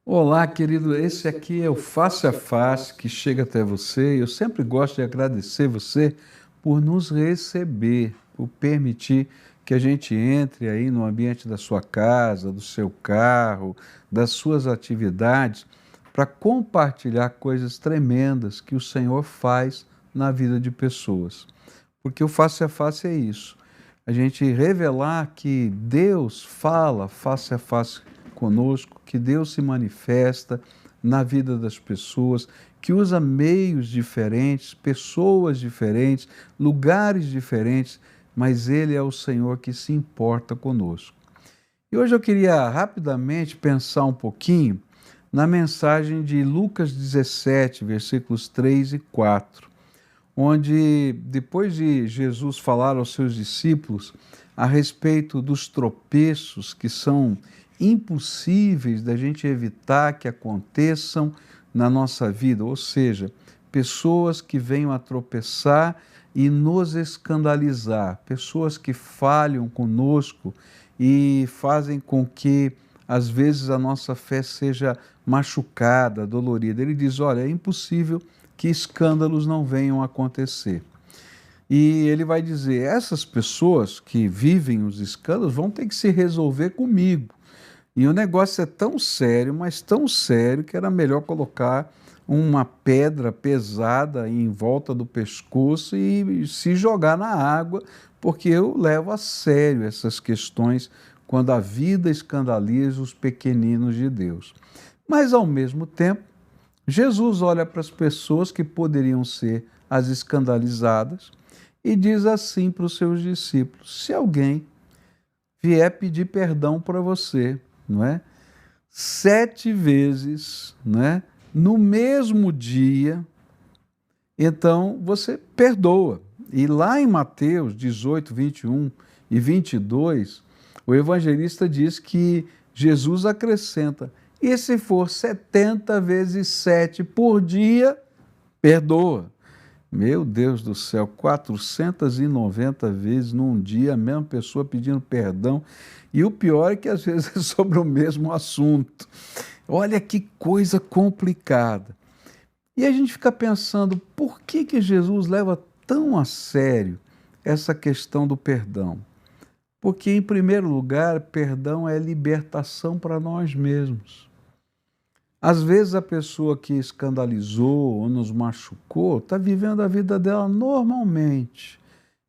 Olá, querido. Esse aqui é o Face a Face que chega até você. Eu sempre gosto de agradecer você por nos receber, por permitir que a gente entre aí no ambiente da sua casa, do seu carro, das suas atividades, para compartilhar coisas tremendas que o Senhor faz na vida de pessoas. Porque o Face a Face é isso. A gente revelar que Deus fala face a face conosco, que Deus se manifesta na vida das pessoas, que usa meios diferentes, pessoas diferentes, lugares diferentes, mas Ele é o Senhor que se importa conosco. E hoje eu queria rapidamente pensar um pouquinho na mensagem de Lucas 17, versículos 3 e 4, onde, depois de Jesus falar aos seus discípulos a respeito dos tropeços que são impossíveis da gente evitar que aconteçam na nossa vida, ou seja, pessoas que venham a tropeçar e nos escandalizar, pessoas que falham conosco e fazem com que, às vezes, a nossa fé seja machucada, dolorida. Ele diz: olha, é impossível que escândalos não venham a acontecer. E ele vai dizer: essas pessoas que vivem os escândalos vão ter que se resolver comigo. E o negócio é tão sério, mas tão sério, que era melhor colocar uma pedra pesada em volta do pescoço e se jogar na água, porque eu levo a sério essas questões quando a vida escandaliza os pequeninos de Deus. Mas, ao mesmo tempo, Jesus olha para as pessoas que poderiam ser as escandalizadas e diz assim para os seus discípulos: se alguém vier pedir perdão para você, não é? 7 vezes, não é? No mesmo dia, então você perdoa. E lá em Mateus 18, 21 e 22, o evangelista diz que Jesus acrescenta: e se for 70 vezes 7 por dia, perdoa. Meu Deus do céu, 490 vezes num dia, a mesma pessoa pedindo perdão. E o pior é que às vezes é sobre o mesmo assunto. Olha que coisa complicada. E a gente fica pensando, por que Jesus leva tão a sério essa questão do perdão? Porque, em primeiro lugar, perdão é libertação para nós mesmos. Às vezes a pessoa que escandalizou ou nos machucou está vivendo a vida dela normalmente.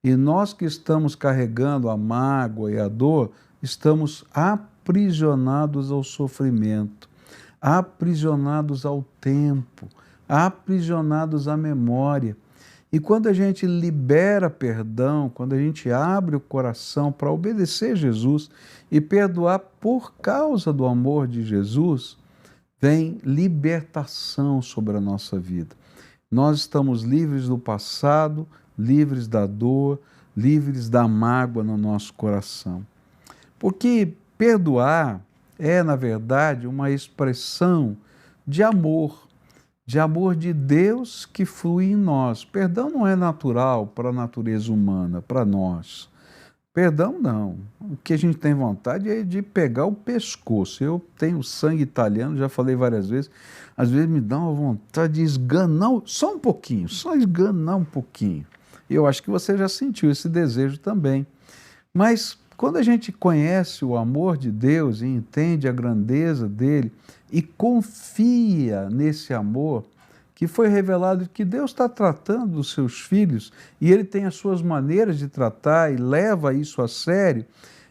E nós que estamos carregando a mágoa e a dor, estamos aprisionados ao sofrimento, aprisionados ao tempo, aprisionados à memória. E quando a gente libera perdão, quando a gente abre o coração para obedecer Jesus e perdoar por causa do amor de Jesus, vem libertação sobre a nossa vida. Nós estamos livres do passado, livres da dor, livres da mágoa no nosso coração. Porque perdoar é, na verdade, uma expressão de amor de Deus que flui em nós. Perdão não é natural para a natureza humana, para nós. Perdão não. O que a gente tem vontade é de pegar o pescoço. Eu tenho sangue italiano, já falei várias vezes. Às vezes me dá uma vontade de esganar, só um pouquinho, só esganar um pouquinho. Eu acho que você já sentiu esse desejo também. Mas quando a gente conhece o amor de Deus e entende a grandeza dele e confia nesse amor, que foi revelado que Deus está tratando dos seus filhos e Ele tem as suas maneiras de tratar e leva isso a sério,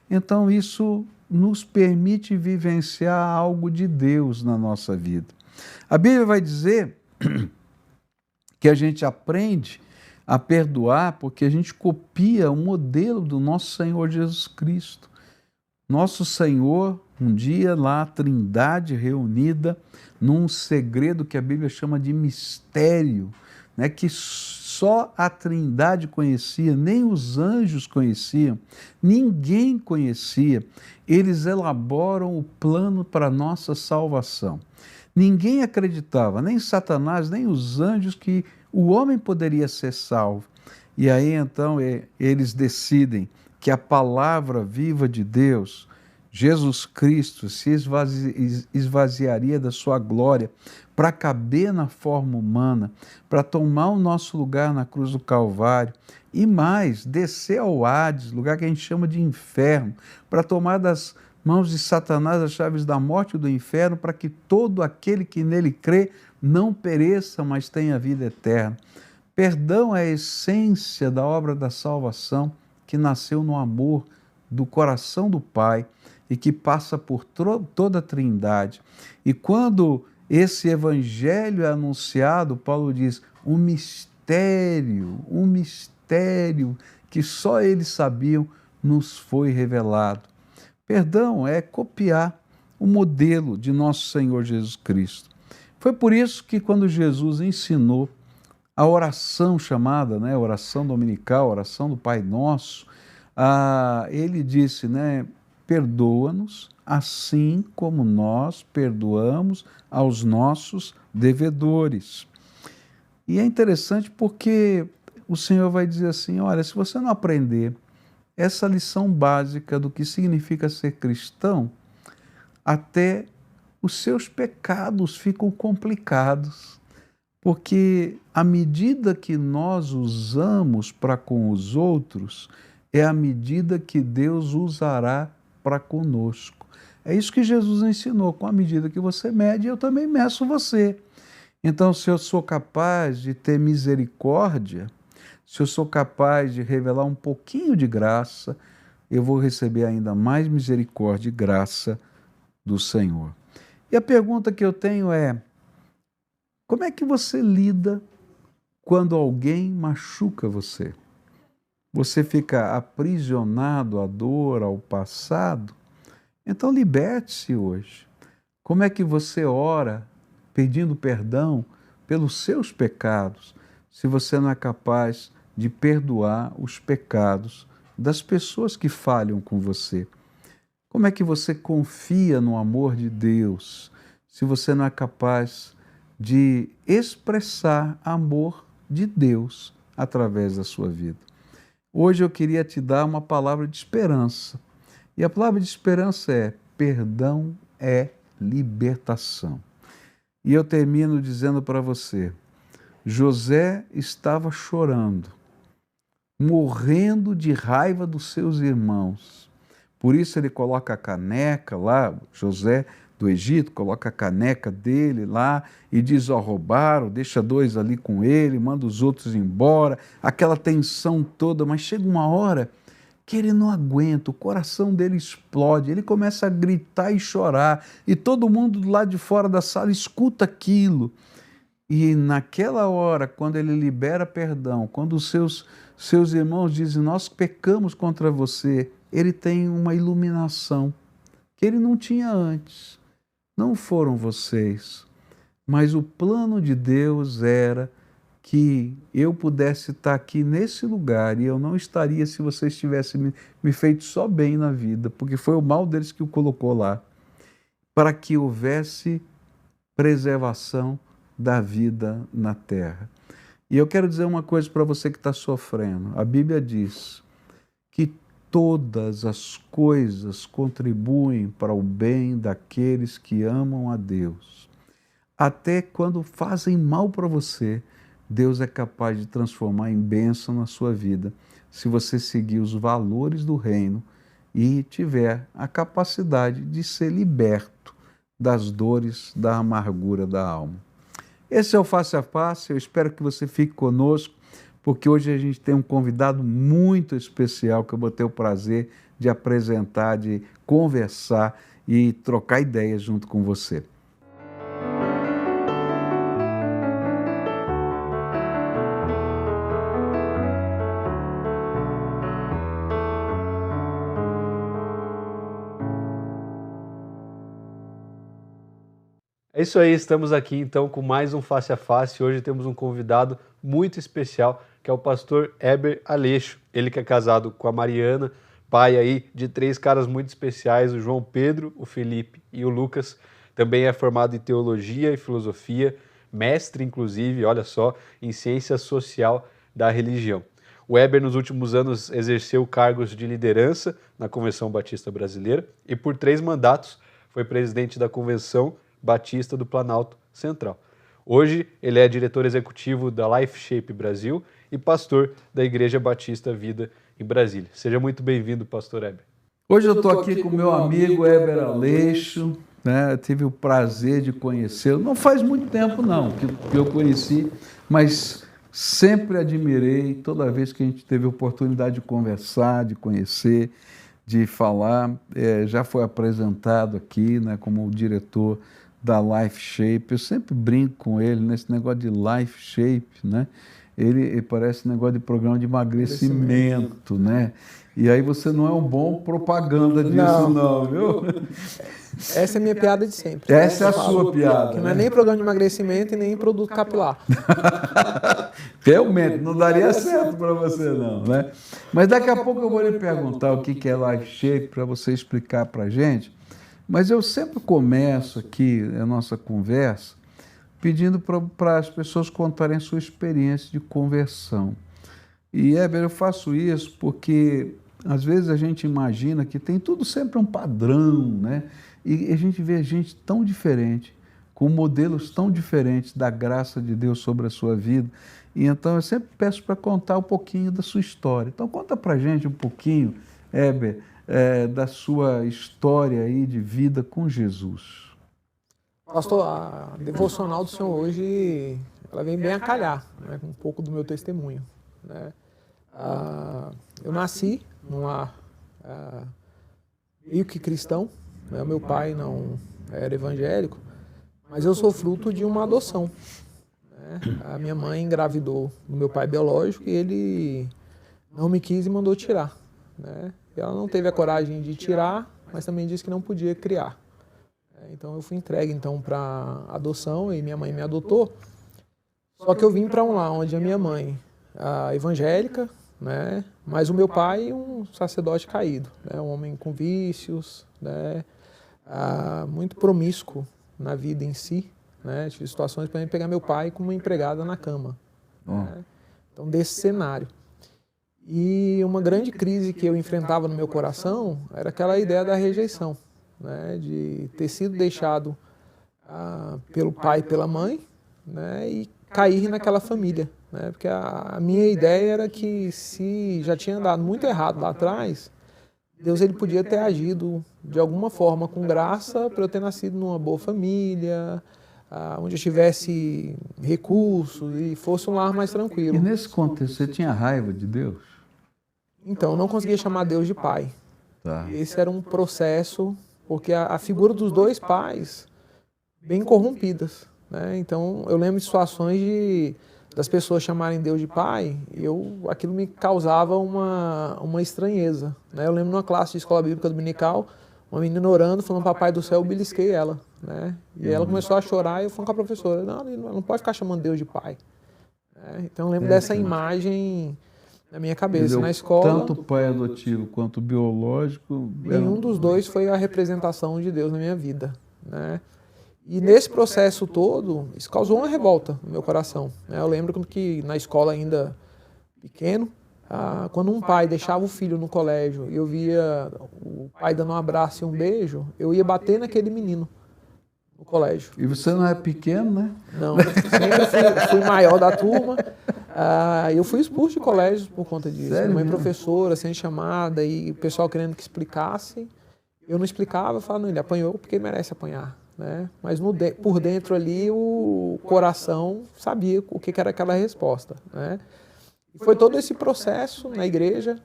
então isso nos permite vivenciar algo de Deus na nossa vida. A Bíblia vai dizer que a gente aprende a perdoar porque a gente copia o modelo do nosso Senhor Jesus Cristo. Nosso Senhor, um dia lá, a Trindade reunida, num segredo que a Bíblia chama de mistério, né, que só a Trindade conhecia, nem os anjos conheciam, ninguém conhecia. Eles elaboram o plano para a nossa salvação. Ninguém acreditava, nem Satanás, nem os anjos, que o homem poderia ser salvo. E aí então eles decidem que a palavra viva de Deus, Jesus Cristo se esvaziaria da sua glória para caber na forma humana, para tomar o nosso lugar na cruz do Calvário e mais, descer ao Hades, lugar que a gente chama de inferno, para tomar das mãos de Satanás as chaves da morte e do inferno, para que todo aquele que nele crê não pereça, mas tenha vida eterna. Perdão é a essência da obra da salvação que nasceu no amor do coração do Pai e que passa por toda a Trindade. E quando esse evangelho é anunciado, Paulo diz, um mistério que só eles sabiam, nos foi revelado. Perdão é copiar o modelo de nosso Senhor Jesus Cristo. Foi por isso que quando Jesus ensinou a oração chamada, oração dominical, oração do Pai Nosso, ele disse, perdoa-nos assim como nós perdoamos aos nossos devedores. E é interessante porque o Senhor vai dizer assim, olha, se você não aprender essa lição básica do que significa ser cristão, até os seus pecados ficam complicados, porque a medida que nós usamos para com os outros é a medida que Deus usará para conosco. É isso que Jesus ensinou, com a medida que você mede, eu também meço você. Então, se eu sou capaz de ter misericórdia, se eu sou capaz de revelar um pouquinho de graça, eu vou receber ainda mais misericórdia e graça do Senhor. E a pergunta que eu tenho é, como é que você lida quando alguém machuca você? Você fica aprisionado à dor, ao passado? Então liberte-se hoje. Como é que você ora pedindo perdão pelos seus pecados, se você não é capaz de perdoar os pecados das pessoas que falham com você? Como é que você confia no amor de Deus, se você não é capaz de expressar amor de Deus através da sua vida? Hoje eu queria te dar uma palavra de esperança. E a palavra de esperança é: perdão é libertação. E eu termino dizendo para você, José estava chorando, morrendo de raiva dos seus irmãos. Por isso ele coloca a caneca lá, José do Egito, coloca a caneca dele lá e diz, roubaram, deixa 2 ali com ele, manda os outros embora, aquela tensão toda, mas chega uma hora que ele não aguenta, o coração dele explode, ele começa a gritar e chorar, e todo mundo do lado de fora da sala escuta aquilo. E naquela hora, quando ele libera perdão, quando os seus irmãos dizem, nós pecamos contra você, ele tem uma iluminação que ele não tinha antes. Não foram vocês, mas o plano de Deus era que eu pudesse estar aqui nesse lugar e eu não estaria se vocês tivessem me feito só bem na vida, porque foi o mal deles que o colocou lá, para que houvesse preservação da vida na terra. E eu quero dizer uma coisa para você que está sofrendo. A Bíblia diz que todas as coisas contribuem para o bem daqueles que amam a Deus. Até quando fazem mal para você, Deus é capaz de transformar em bênção na sua vida, se você seguir os valores do reino e tiver a capacidade de ser liberto das dores, da amargura da alma. Esse é o Face a Face, eu espero que você fique conosco, porque hoje a gente tem um convidado muito especial que eu vou ter o prazer de apresentar, de conversar e trocar ideias junto com você. É isso aí, estamos aqui então com mais um Face a Face. Hoje temos um convidado muito especial, que é o pastor Heber Aleixo. Ele que é casado com a Mariana, pai aí de 3 caras muito especiais, o João Pedro, o Felipe e o Lucas. Também é formado em teologia e filosofia, mestre inclusive, olha só, em ciência social da religião. O Heber, nos últimos anos, exerceu cargos de liderança na Convenção Batista Brasileira e, por 3 mandatos, foi presidente da Convenção Batista do Planalto Central. Hoje, ele é diretor executivo da Life Shape Brasil e pastor da Igreja Batista Vida em Brasília. Seja muito bem-vindo, pastor Heber. Hoje eu estou aqui com o meu amigo Heber Aleixo, né? Eu tive o prazer de conhecê-lo. Não faz muito tempo, não, que eu conheci, mas sempre admirei toda vez que a gente teve a oportunidade de conversar, de conhecer, de falar. Já foi apresentado aqui, né, como o diretor da Life Shape. Eu sempre brinco com ele nesse negócio de Life Shape, né? Ele parece um negócio de programa de emagrecimento, né? E aí você não é um bom propaganda disso, não, viu? Essa é a minha piada de sempre. Essa é a sua piada. Que não é nem programa de emagrecimento e nem produto capilar. Realmente, não daria certo para você, não, né? Mas daqui a pouco eu vou lhe perguntar o que é Life Shape para você explicar para a gente. Mas eu sempre começo aqui a nossa conversa pedindo para as pessoas contarem a sua experiência de conversão. E, Heber, eu faço isso porque, às vezes, a gente imagina que tem tudo sempre um padrão, né? E a gente vê gente tão diferente, com modelos tão diferentes da graça de Deus sobre a sua vida. E então eu sempre peço para contar um pouquinho da sua história. Então conta para a gente um pouquinho, Heber, da sua história aí de vida com Jesus. Pastor, a devocional do senhor hoje, ela vem bem a calhar, né, com um pouco do meu testemunho, né? Eu nasci num lar meio que cristão, né? Meu pai não era evangélico, mas eu sou fruto de uma adoção, né? A minha mãe engravidou do meu pai biológico e ele não me quis e mandou tirar, né? E ela não teve a coragem de tirar, mas também disse que não podia criar. Então eu fui entregue então para adoção e minha mãe me adotou. Só que eu vim para um lar onde a minha mãe, evangélica, né, mas o meu pai um sacerdote caído, né, um homem com vícios, né, muito promíscuo na vida em si, né, tive situações para pegar meu pai como empregada na cama, né, então desse cenário. E uma grande crise que eu enfrentava no meu coração era aquela ideia da rejeição, né, de ter sido deixado pelo pai e pela mãe, né, e cair naquela família, né, porque a minha ideia era que se já tinha dado muito errado lá atrás, Deus ele podia ter agido de alguma forma com graça para eu ter nascido numa boa família, onde eu tivesse recursos e fosse um lar mais tranquilo. E nesse contexto, você tinha raiva de Deus? Então, eu não conseguia chamar Deus de pai. Tá. Esse era um processo, porque a figura dos dois pais, bem corrompidas, né? Então, eu lembro de situações das pessoas chamarem Deus de pai, e aquilo me causava uma estranheza, né? Eu lembro numa classe de escola bíblica dominical, uma menina orando, falando, papai do céu, eu belisquei ela, né? E ela começou a chorar e eu falei com a professora, não pode ficar chamando Deus de pai. Então, eu lembro dessa imagem na minha cabeça, na escola. Tanto o pai adotivo quanto o biológico. Nenhum dos dois foi a representação de Deus na minha vida, né? E nesse processo todo, isso causou uma revolta no meu coração, né? Eu lembro que na escola ainda pequeno, quando um pai deixava o filho no colégio e eu via o pai dando um abraço e um beijo, eu ia bater naquele menino no colégio. E você não é pequeno, né? Não, sempre fui maior da turma. Eu fui expulso de colégio por conta disso. Sério? Minha mãe professora, sendo chamada, e o pessoal querendo que explicasse. Eu não explicava, eu falava, não, ele apanhou porque ele merece apanhar, né? Mas por dentro ali, o coração sabia o que era aquela resposta, né? E foi todo esse processo na igreja,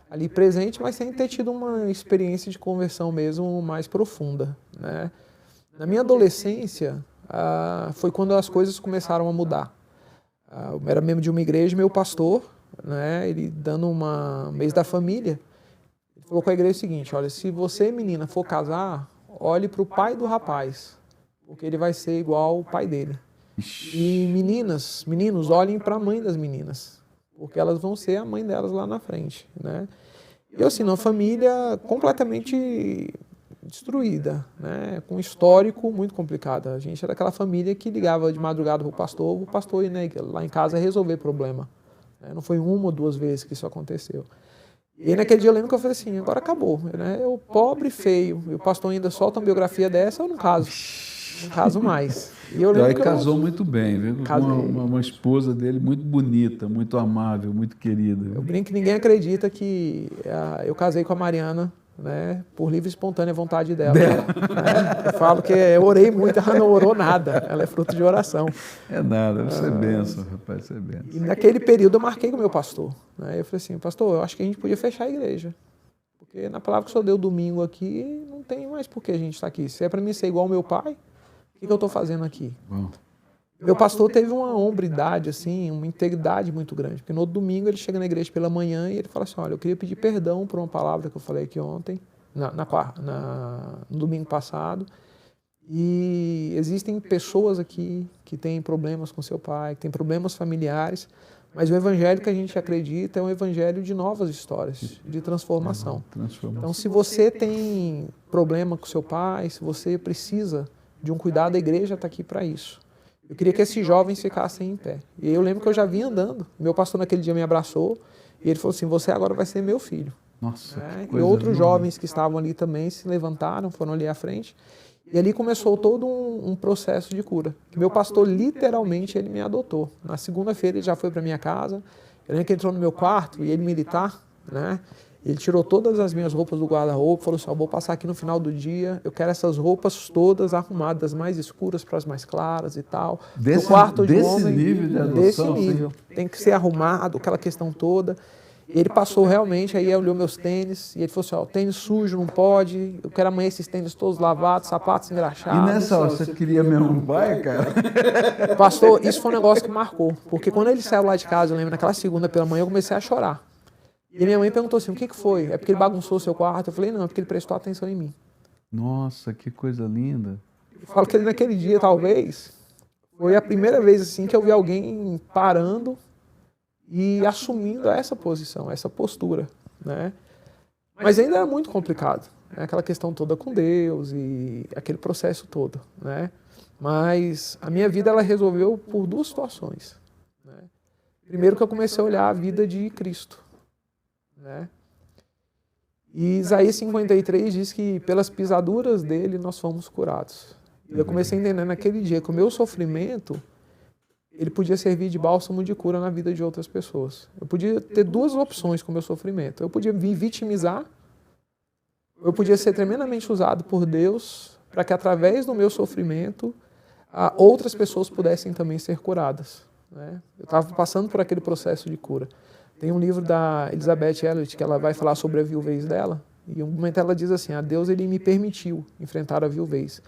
ali presente, mas sem ter tido uma experiência de conversão mesmo mais profunda, né? Na minha adolescência, foi quando as coisas começaram a mudar. Eu era membro de uma igreja, meu pastor, né, ele dando um mês da família, ele falou com a igreja o seguinte, olha, se você, menina, for casar, olhe para o pai do rapaz, porque ele vai ser igual ao pai dele. E meninos, olhem para a mãe das meninas, porque elas vão ser a mãe delas lá na frente, né? E eu, assim, numa família completamente destruída, né, com um histórico muito complicado. A gente era aquela família que ligava de madrugada para o pastor ia lá em casa resolver problema, né? Não foi uma ou duas vezes que isso aconteceu. E naquele dia eu lembro que eu falei assim, agora acabou, né? Eu pobre, feio, e o pastor ainda solta uma biografia dessa, eu não caso mais. E eu lembro Ele casou muito bem, viu? Uma esposa dele muito bonita, muito amável, muito querida. Eu brinco que ninguém acredita que eu casei com a Mariana, né, por livre e espontânea vontade dela. Né? Eu falo que eu orei muito, ela não orou nada, ela é fruto de oração. É nada, você é bênção, rapaz, você é bênção. E naquele período eu marquei com o meu pastor. Né? Eu falei assim, pastor, eu acho que a gente podia fechar a igreja. Porque na palavra que o senhor deu domingo aqui, não tem mais por que a gente estar aqui. Se é para mim ser igual ao meu pai, o que eu estou fazendo aqui? Bom. Meu pastor teve uma hombridade, assim, uma integridade muito grande. Porque no outro domingo ele chega na igreja pela manhã e ele fala assim, olha, eu queria pedir perdão por uma palavra que eu falei aqui ontem, no domingo passado. E existem pessoas aqui que têm problemas com seu pai, que têm problemas familiares, mas o evangelho que a gente acredita é um evangelho de novas histórias, de transformação. Então, se você tem problema com seu pai, se você precisa de um cuidado, a igreja está aqui para isso. Eu queria que esses jovens ficassem em pé. E eu lembro que eu já vinha andando. Meu pastor naquele dia me abraçou e ele falou assim, você agora vai ser meu filho. Nossa, E outros jovens que estavam ali também se levantaram, foram ali à frente. E ali começou todo um processo de cura. Meu pastor, literalmente, ele me adotou. Na segunda-feira ele já foi para minha casa. Eu lembro que ele entrou no meu quarto e ele militar, né? Ele tirou todas as minhas roupas do guarda-roupa, falou assim, vou passar aqui no final do dia, eu quero essas roupas todas arrumadas, mais escuras para as mais claras e tal. Desse, no quarto de desse homem, nível de adoção? Desse nível. Sim. Tem que ser arrumado, aquela questão toda. Ele passou realmente, aí olhou meus tênis, e ele falou assim, ó, tênis sujo, não pode, eu quero amanhã esses tênis todos lavados, sapatos engraxados. E nessa hora, você queria mesmo um pai, cara? Pastor, isso foi um negócio que marcou, porque quando ele saiu lá de casa, eu lembro, naquela segunda pela manhã, eu comecei a chorar. E minha mãe perguntou assim, o que foi? É porque ele bagunçou o seu quarto? Eu falei, não, é porque ele prestou atenção em mim. Nossa, que coisa linda. Eu falo que ele naquele dia, talvez, foi a primeira vez assim que eu vi alguém parando e assumindo essa posição, essa postura, né? Mas ainda era muito complicado, né? Aquela questão toda com Deus e aquele processo todo, né? Mas a minha vida ela resolveu por duas situações, né? Primeiro que eu comecei a olhar a vida de Cristo, né? E Isaías 53 diz que pelas pisaduras dele nós fomos curados. E eu comecei a entender naquele dia que o meu sofrimento ele podia servir de bálsamo de cura na vida de outras pessoas. Eu podia ter duas opções com o meu sofrimento. Eu podia me vitimizar, ou eu podia ser tremendamente usado por Deus para que através do meu sofrimento outras pessoas pudessem também ser curadas, né? Eu estava passando por aquele processo de cura. Tem um livro da Elizabeth Elliot que ela vai falar sobre a viuvez dela, e em um momento ela diz assim, Deus ele me permitiu enfrentar a viuvez.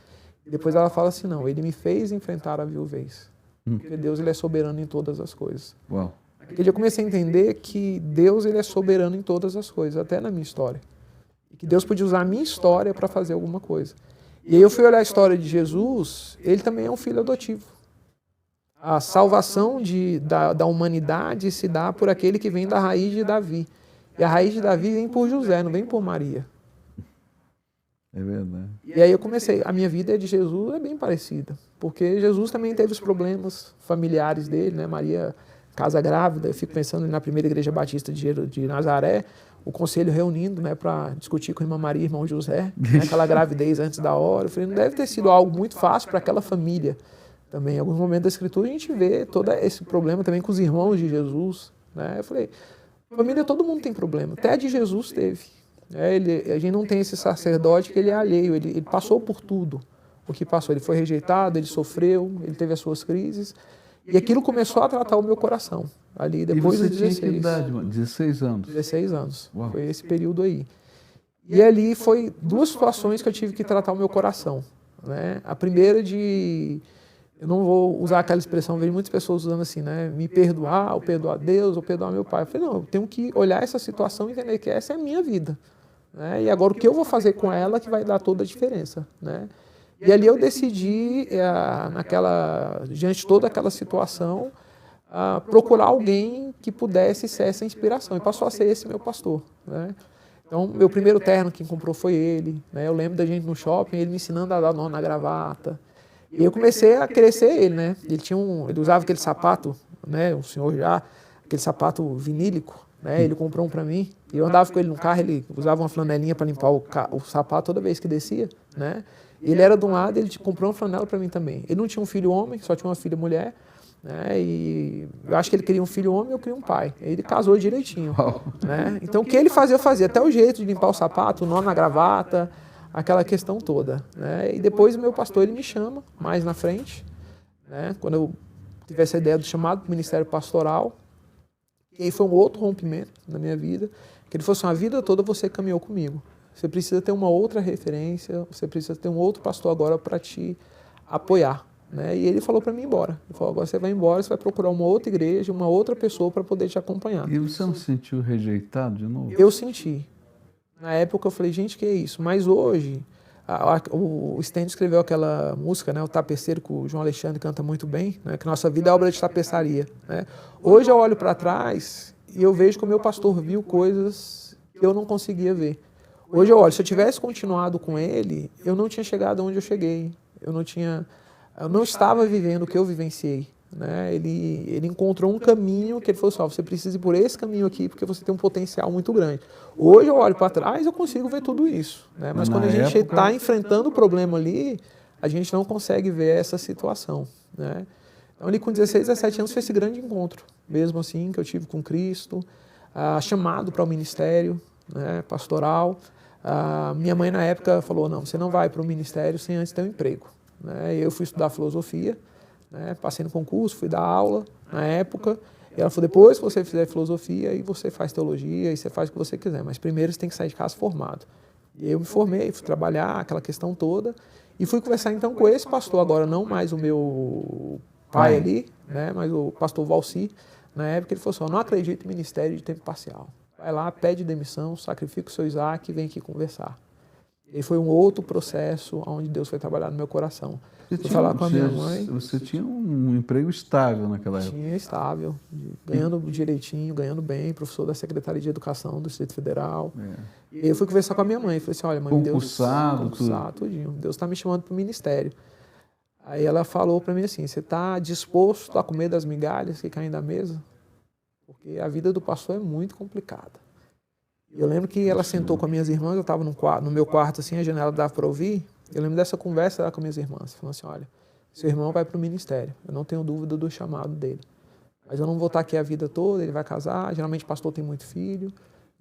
E depois ela fala assim, não, ele me fez enfrentar a viuvez. Porque Deus ele é soberano em todas as coisas. Uau. Naquele dia eu comecei a entender que Deus ele é soberano em todas as coisas, até na minha história. E que Deus podia usar a minha história para fazer alguma coisa. E aí eu fui olhar a história de Jesus, ele também é um filho adotivo. A salvação da humanidade se dá por aquele que vem da raiz de Davi. E a raiz de Davi vem por José, não vem por Maria. É verdade. E aí eu comecei, a minha vida de Jesus é bem parecida, porque Jesus também teve os problemas familiares dele, né? Maria, casa grávida, eu fico pensando na primeira igreja batista de Nazaré, o conselho reunindo, né, para discutir com a irmã Maria e irmão José, né, aquela gravidez antes da hora. Eu falei, não deve ter sido algo muito fácil para aquela família. Também, em alguns momentos da Escritura, a gente vê todo esse problema também com os irmãos de Jesus, né? Eu falei, família, todo mundo tem problema, até a de Jesus teve. A gente não tem esse sacerdote que ele é alheio, ele passou por tudo o que passou. Ele foi rejeitado, ele sofreu, ele teve as suas crises, e aquilo começou a tratar o meu coração. Ali depois dos 16. Tinha que idade, mano? 16 anos? 16 anos, Uau. Foi esse período aí. E ali foi duas situações que eu tive que tratar o meu coração, né? A primeira eu não vou usar aquela expressão, vejo muitas pessoas usando assim, né? Me perdoar, ou perdoar Deus, ou perdoar meu pai. Eu falei, não, eu tenho que olhar essa situação e entender que essa é a minha vida, né? E agora o que eu vou fazer com ela que vai dar toda a diferença, né? E ali eu decidi, diante de toda aquela situação, procurar alguém que pudesse ser essa inspiração. E passou a ser esse meu pastor, né? Então, meu primeiro terno quem comprou foi ele, né? Eu lembro da gente no shopping, ele me ensinando a dar nó na gravata. E eu comecei a crescer ele, né? Ele usava aquele sapato, né? O senhor já, aquele sapato vinílico, né? Ele comprou um para mim. E eu andava com ele no carro, ele usava uma flanelinha para limpar o sapato toda vez que descia, né? Ele era de um lado, ele comprou uma flanela para mim também. Ele não tinha um filho homem, só tinha uma filha mulher, né? E eu acho que ele queria um filho homem e eu queria um pai. Ele casou direitinho, né? Então o que ele fazia, eu fazia. Até o jeito de limpar o sapato, o nó na gravata, aquela questão toda, né? E depois o meu pastor, ele me chama mais na frente, né? Quando eu tive essa ideia do chamado para o ministério pastoral, e aí foi um outro rompimento na minha vida, que ele falou assim, a vida toda você caminhou comigo. Você precisa ter uma outra referência, você precisa ter um outro pastor agora para te apoiar, né? E ele falou para mim ir embora. Ele falou, agora você vai embora, você vai procurar uma outra igreja, uma outra pessoa para poder te acompanhar. E você não se sentiu rejeitado de novo? Eu senti. Na época eu falei, gente, que é isso? Mas hoje, o Stêndio escreveu aquela música, né, o Tapeceiro, que o João Alexandre canta muito bem, né, que nossa vida é obra de tapeçaria, né? Hoje eu olho para trás e eu vejo que o meu pastor viu coisas que eu não conseguia ver. Hoje eu olho, se eu tivesse continuado com ele, eu não tinha chegado onde eu cheguei. Eu não estava vivendo o que eu vivenciei, né? Ele encontrou um caminho que ele falou assim, você precisa ir por esse caminho aqui porque você tem um potencial muito grande. Hoje eu olho para trás e eu consigo ver tudo isso, né? Mas quando a gente está enfrentando o problema ali, a gente não consegue ver essa situação, né? Então ali com 16, 17 anos foi esse grande encontro, mesmo assim, que eu tive com Cristo, chamado para o ministério, né, pastoral. Minha mãe na época falou, não, você não vai para o ministério sem antes ter um emprego, né? Eu fui estudar filosofia, né? Passei no concurso, fui dar aula na época, e ela falou, depois que você fizer filosofia, aí você faz teologia, e você faz o que você quiser, mas primeiro você tem que sair de casa formado. E eu me formei, fui trabalhar, aquela questão toda, e fui conversar então com esse pastor, agora não mais o meu pai ali, né? Mas o pastor Valci, na época ele falou assim, eu não acredito em ministério de tempo parcial. Vai lá, pede demissão, sacrifica o seu Isaac e vem aqui conversar. E foi um outro processo onde Deus foi trabalhar no meu coração. Fui falar com a minha mãe. Você tinha um emprego estável naquela época? Tinha, estável, ganhando direitinho, ganhando bem, professor da Secretaria de Educação do Distrito Federal. E eu fui conversar com a minha mãe, falei assim, olha mãe, concursado, tudinho. Deus está me chamando para o ministério. Aí ela falou para mim assim, você está disposto a comer das migalhas que caem da mesa? Porque a vida do pastor é muito complicada. E eu lembro que ela sentou com as minhas irmãs, eu estava no meu quarto, assim, a janela dava para ouvir. Eu lembro dessa conversa lá com as minhas irmãs. Falando assim, olha, seu irmão vai para o ministério, eu não tenho dúvida do chamado dele. Mas eu não vou estar aqui a vida toda, ele vai casar, geralmente pastor tem muito filho.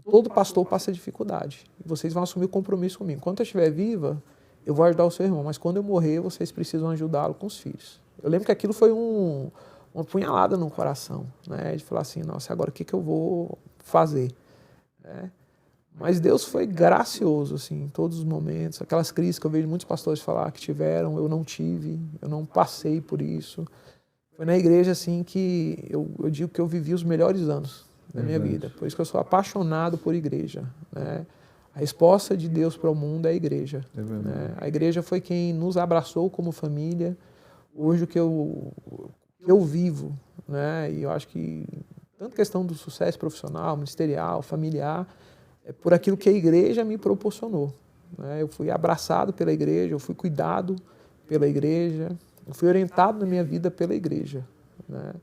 Todo pastor passa dificuldade. E vocês vão assumir o compromisso comigo. Enquanto eu estiver viva, eu vou ajudar o seu irmão, mas quando eu morrer, vocês precisam ajudá-lo com os filhos. Eu lembro que aquilo foi uma punhalada no coração, né? De falar assim, nossa, agora o que eu vou fazer? Né? Mas Deus foi gracioso, assim, em todos os momentos. Aquelas crises que eu vejo muitos pastores falar que tiveram, eu não tive, eu não passei por isso. Foi na igreja, assim, que eu digo que eu vivi os melhores anos da minha vida. Por isso que eu sou apaixonado por igreja, né? A resposta de Deus para o mundo é a igreja. Né? A igreja foi quem nos abraçou como família. Hoje o que eu vivo, né? E eu acho que tanto questão do sucesso profissional, ministerial, familiar, é por aquilo que a igreja me proporcionou. Né? Eu fui abraçado pela igreja, eu fui cuidado pela igreja, eu fui orientado na minha vida pela igreja. Né?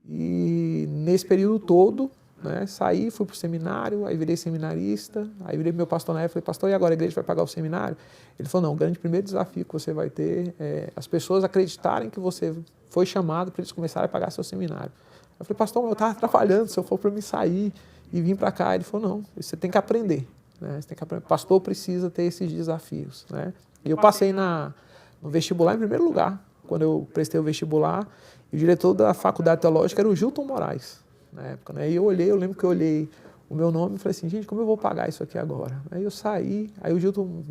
E nesse período todo, né, saí, fui para o seminário, aí virei seminarista, aí virei meu pastor na época, falei, pastor, e agora a igreja vai pagar o seminário? Ele falou, não, o grande primeiro desafio que você vai ter é as pessoas acreditarem que você foi chamado para eles começarem a pagar seu seminário. Eu falei, pastor, eu estava trabalhando, se eu for para me sair e vir para cá. Ele falou, não, você tem que aprender. Né? Você tem que aprender. O pastor precisa ter esses desafios. Né? E eu passei no vestibular em primeiro lugar, quando eu prestei o vestibular, e o diretor da faculdade teológica era o Gilton Moraes, na época. Né? E eu lembro que eu olhei o meu nome e falei assim, gente, como eu vou pagar isso aqui agora? Aí eu saí, aí o Gilton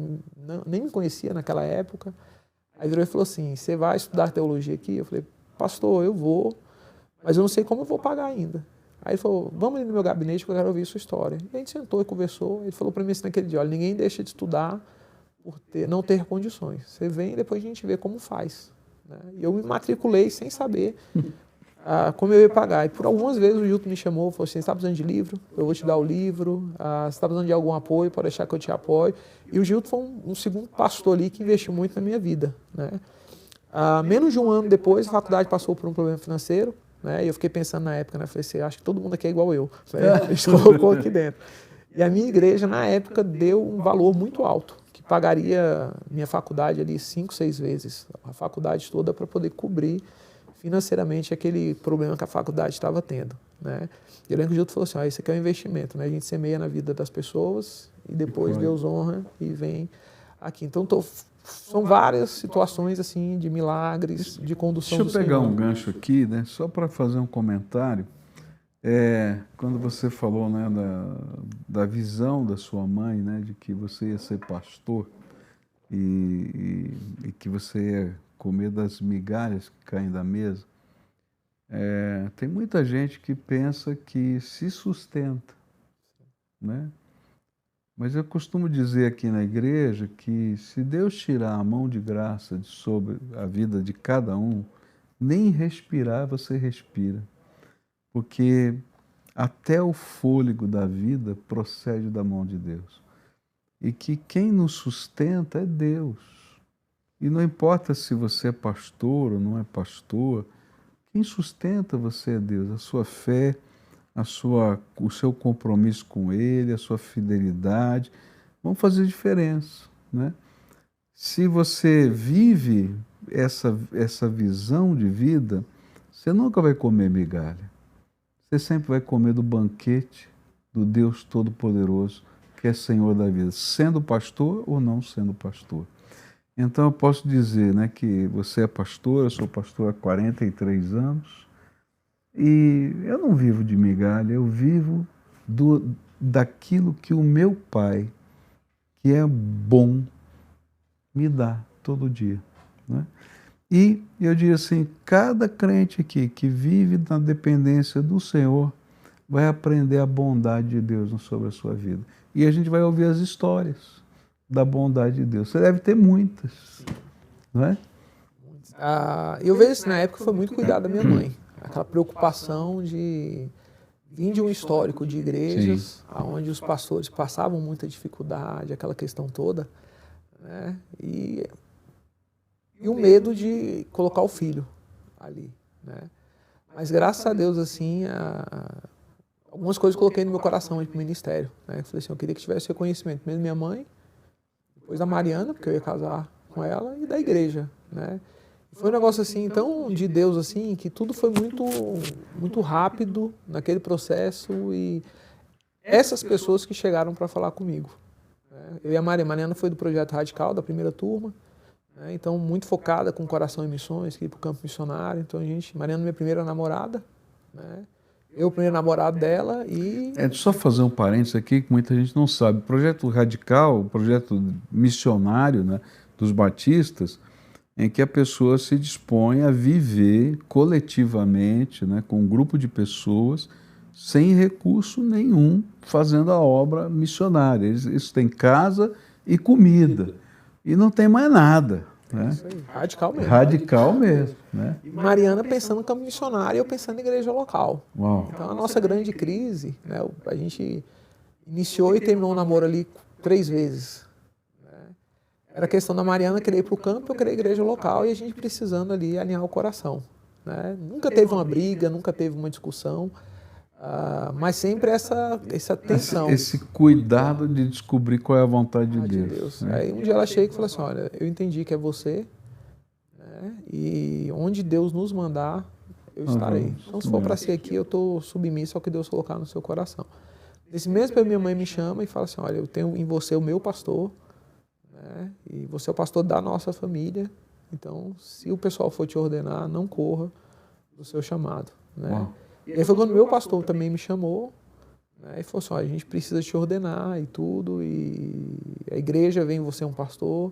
nem me conhecia naquela época, aí virou e falou assim, você vai estudar teologia aqui? Eu falei, pastor, eu vou, mas eu não sei como eu vou pagar ainda. Aí ele falou, vamos ali no meu gabinete que eu quero ouvir sua história. E a gente sentou e conversou, ele falou para mim assim naquele dia, olha, ninguém deixa de estudar por não ter condições. Você vem e depois a gente vê como faz. Né? E eu me matriculei sem saber como eu ia pagar. E por algumas vezes o Gilton me chamou, falou assim, você está precisando de livro? Eu vou te dar o livro. Você está precisando de algum apoio? Pode deixar que eu te apoio. E o Gilton foi um segundo pastor ali que investiu muito na minha vida. Né? Menos de um ano depois, a faculdade passou por um problema financeiro. né? E eu fiquei pensando na época, né? Falei assim, acho que todo mundo aqui é igual eu. Né? A gente colocou aqui dentro. E a minha igreja, na época, deu um valor muito alto, que pagaria minha faculdade ali 5, 6 vezes, a faculdade toda, para poder cobrir financeiramente aquele problema que a faculdade estava tendo, né? E eu lembro que o Gilton falou assim, isso aqui é um investimento, né? A gente semeia na vida das pessoas e depois Deus honra e vem aqui. Então, são várias situações assim de milagres, de condução do Senhor. Deixa eu pegar um gancho aqui, né? Só para fazer um comentário. Quando você falou, né, da visão da sua mãe, né, de que você ia ser pastor e que você ia comer das migalhas que caem da mesa, tem muita gente que pensa que se sustenta, né? Mas eu costumo dizer aqui na igreja que se Deus tirar a mão de graça de sobre a vida de cada um, nem respirar você respira, porque até o fôlego da vida procede da mão de Deus. E que quem nos sustenta é Deus. E não importa se você é pastor ou não é pastor, quem sustenta você é Deus. A sua fé, o seu compromisso com Ele, a sua fidelidade, vão fazer diferença, né? Se você vive essa visão de vida, você nunca vai comer migalha. Você sempre vai comer do banquete do Deus Todo-Poderoso, que é Senhor da vida, sendo pastor ou não sendo pastor. Então eu posso dizer, né, que você é pastor, eu sou pastor há 43 anos, e eu não vivo de migalha, eu vivo daquilo que o meu Pai, que é bom, me dá todo dia, né? E eu digo assim, cada crente aqui que vive na dependência do Senhor vai aprender a bondade de Deus sobre a sua vida. E a gente vai ouvir as histórias da bondade de Deus. Você deve ter muitas, não é? Eu vejo isso na época, foi muito cuidado da minha mãe. Aquela preocupação de vir de um histórico de igrejas, onde os pastores passavam muita dificuldade, aquela questão toda, né? E o medo de colocar o filho ali, né? Mas graças a Deus, assim, algumas coisas eu coloquei no meu coração para o ministério, né? Eu falei assim, eu queria que tivesse reconhecimento, primeiro minha mãe, depois da Mariana, porque eu ia casar com ela, e da igreja, né? Foi um negócio assim, tão de Deus, assim, que tudo foi muito, muito rápido naquele processo, e essas pessoas que chegaram para falar comigo, né? Eu e a Mariana foi do Projeto Radical, da primeira turma, né? Então muito focada com o coração em missões, que ia para o campo missionário. Então Mariana, minha primeira namorada, né? Eu, o primeiro namorado dela e... Só fazer um parênteses aqui, que muita gente não sabe. O Projeto Radical, o projeto missionário, né, dos batistas, em que a pessoa se dispõe a viver coletivamente, né, com um grupo de pessoas, sem recurso nenhum, fazendo a obra missionária. Eles têm casa e comida, e não tem mais nada. Né? Isso aí, radical mesmo. Radical mesmo. Né? E Mariana pensando no campo missionário e eu pensando na igreja local. Uau. Então a nossa grande crise, né, a gente iniciou e terminou o namoro ali 3 vezes. Era questão da Mariana querer ir para o campo, eu querer a igreja local, e a gente precisando ali alinhar o coração, né? Nunca teve uma briga, nunca teve uma discussão, mas sempre essa tensão. Esse cuidado de descobrir qual é a vontade de Deus. Né? Aí um dia ela chega e fala assim, olha, eu entendi que é você, né? E onde Deus nos mandar, eu estarei. Então se for para ser aqui, eu estou submisso ao que Deus colocar no seu coração. Nesse mesmo período, minha mãe me chama e fala assim, olha, eu tenho em você o meu pastor, né? E você é o pastor da nossa família, então se o pessoal for te ordenar, não corra do seu chamado, né? E aí foi quando meu pastor também me chamou, né? E falou assim, a gente precisa te ordenar e tudo, e a igreja vem você é um pastor.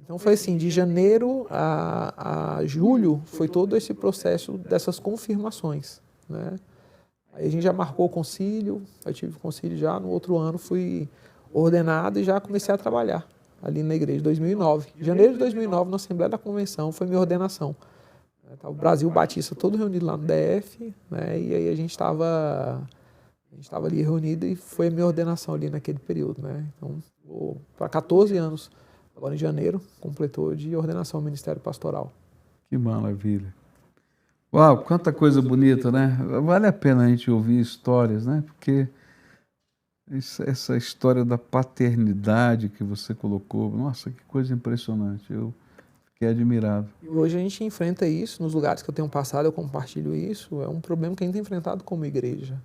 Então foi assim, de janeiro a julho foi todo esse processo dessas confirmações, né? Aí a gente já marcou o concílio, eu tive o concílio já, no outro ano fui ordenado e já comecei a trabalhar ali na igreja, 2009. Em janeiro de 2009, na Assembleia da Convenção, foi minha ordenação. O Brasil Batista todo reunido lá no DF, né? E aí a gente estava ali reunido e foi a minha ordenação ali naquele período, né? Então, para 14 anos, agora em janeiro, completou de ordenação ao Ministério Pastoral. Que maravilha. Uau, quanta coisa bonita, né? Vale a pena a gente ouvir histórias, né? Porque essa história da paternidade que você colocou, nossa, que coisa impressionante. Eu fiquei admirado. E hoje a gente enfrenta isso, nos lugares que eu tenho passado, eu compartilho isso, é um problema que a gente tem enfrentado como igreja.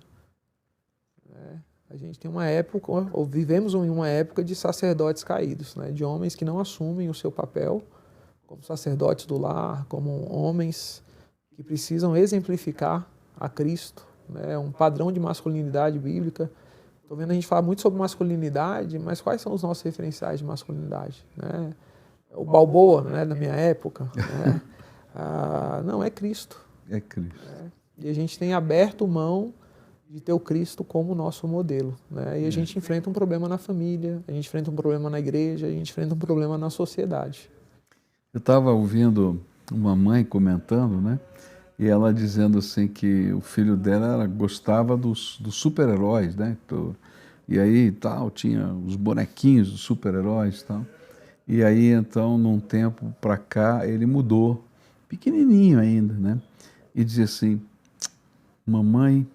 A gente tem uma época, ou vivemos em uma época de sacerdotes caídos, né? De homens que não assumem o seu papel como sacerdotes do lar, como homens que precisam exemplificar a Cristo, né? Um padrão de masculinidade bíblica. Estou vendo a gente falar muito sobre masculinidade, mas quais são os nossos referenciais de masculinidade, né? O Balboa, né, da minha época, né? Não, é Cristo. É Cristo. E a gente tem aberto mão de ter o Cristo como nosso modelo, né? E a gente enfrenta um problema na família, a gente enfrenta um problema na igreja, a gente enfrenta um problema na sociedade. Eu estava ouvindo uma mãe comentando, né? E ela dizendo assim que o filho dela gostava dos super-heróis, né? E aí tal, tinha os bonequinhos dos super-heróis e tal. E aí então, num tempo para cá, ele mudou, pequenininho ainda, né? E dizia assim: mamãe,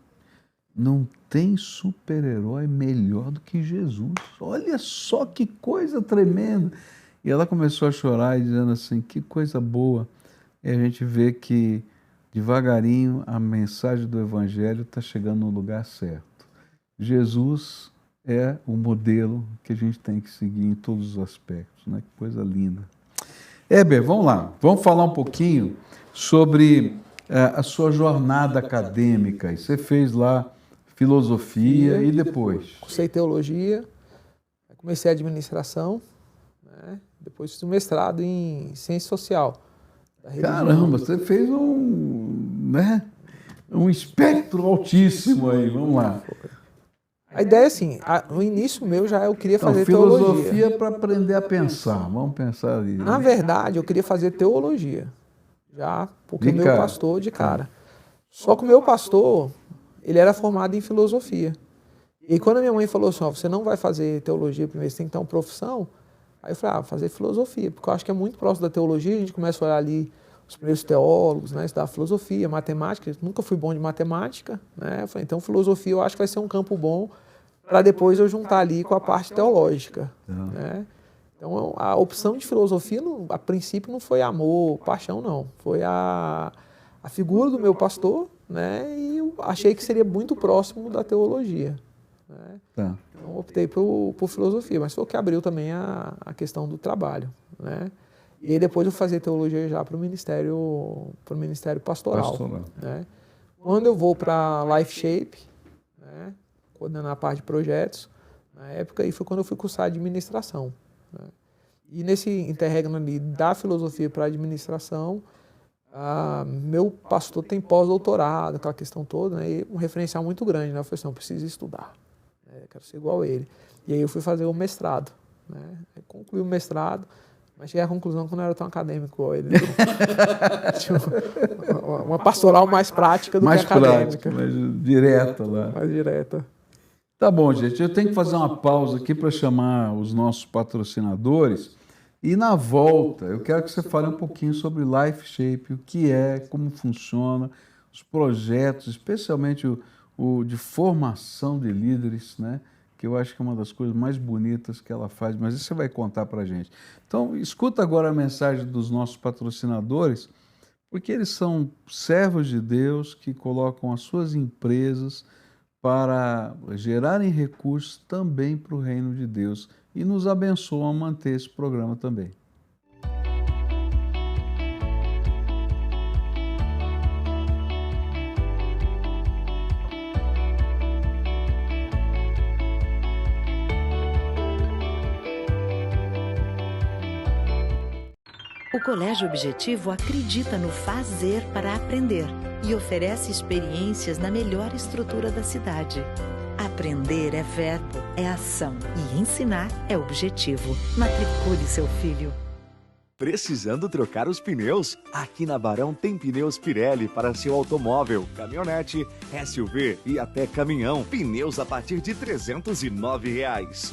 não tem super-herói melhor do que Jesus. Olha só que coisa tremenda. E ela começou a chorar, dizendo assim, que coisa boa. E a gente vê que, devagarinho, a mensagem do Evangelho está chegando no lugar certo. Jesus é o modelo que a gente tem que seguir em todos os aspectos, né? Que coisa linda. Heber, vamos lá. Vamos falar um pouquinho sobre a sua jornada acadêmica. E você fez lá filosofia e depois? Cursei teologia, comecei administração, né? Depois fiz um mestrado em ciência social. Caramba, você fez né, um espectro altíssimo aí, vamos lá. A ideia é assim, no início meu eu queria fazer teologia. Filosofia para aprender a pensar, vamos pensar ali. Na verdade, eu queria fazer teologia, já, porque meu pastor de cara. Só que o meu pastor, ele era formado em filosofia. E quando a minha mãe falou assim, ó, você não vai fazer teologia primeiro, você tem que ter uma profissão, aí eu falei, vou fazer filosofia, porque eu acho que é muito próximo da teologia, a gente começa a olhar ali os primeiros teólogos, né, estudar filosofia, matemática, nunca fui bom de matemática, né, eu falei, então filosofia eu acho que vai ser um campo bom para depois eu juntar ali com a parte teológica, né. Então a opção de filosofia, a princípio, não foi amor, paixão, não, foi a figura do meu pastor, né, e eu achei que seria muito próximo da teologia. Né? Então optei por filosofia, mas foi o que abriu também a questão do trabalho, né? E aí depois eu fazia teologia já para o ministério pastoral. Né? Quando eu vou para Life Shape, né, coordenando a parte de projetos, na época aí foi quando eu fui cursar administração. Né? E nesse interregno ali da filosofia para a administração, meu pastor tem pós-doutorado, aquela questão toda, né, e um referencial muito grande, né? Eu falei assim, eu preciso estudar. Quero ser igual a ele. E aí eu fui fazer o mestrado. Né? Concluí o mestrado, mas cheguei à conclusão que eu não era tão acadêmico igual ele. Uma pastoral mais prática do que acadêmica. Mais direta lá. Mais direta. Tá bom, gente. Eu tenho que fazer uma pausa aqui para chamar os nossos patrocinadores. E na volta, eu quero que você fale um pouquinho sobre Life Shape, o que é, como funciona, os projetos, especialmente o de formação de líderes, né? Que eu acho que é uma das coisas mais bonitas que ela faz, mas isso você vai contar para a gente. Então, escuta agora a mensagem dos nossos patrocinadores, porque eles são servos de Deus que colocam as suas empresas para gerarem recursos também para o reino de Deus e nos abençoam a manter esse programa também. O Colégio Objetivo acredita no fazer para aprender e oferece experiências na melhor estrutura da cidade. Aprender é verbo, é ação e ensinar é objetivo. Matricule seu filho. Precisando trocar os pneus? Aqui na Barão tem pneus Pirelli para seu automóvel, caminhonete, SUV e até caminhão. Pneus a partir de R$ 309.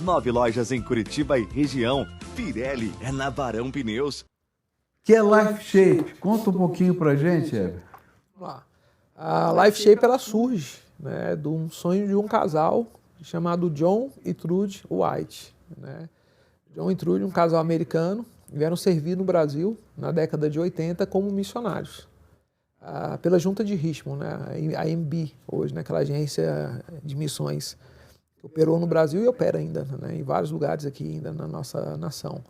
9 lojas em Curitiba e região. Pirelli é na Barão Pneus. Que é Life Shape? Conta um pouquinho pra gente, Heber. lá. A Life Shape ela surge, né, de um sonho de um casal chamado John e Trudy White. Né? John e Trudy, um casal americano, vieram servir no Brasil na década de 80 como missionários pela Junta de Richmond, né, a AMB, hoje, né, aquela agência de missões que operou no Brasil e opera ainda, né, em vários lugares aqui ainda na nossa nação.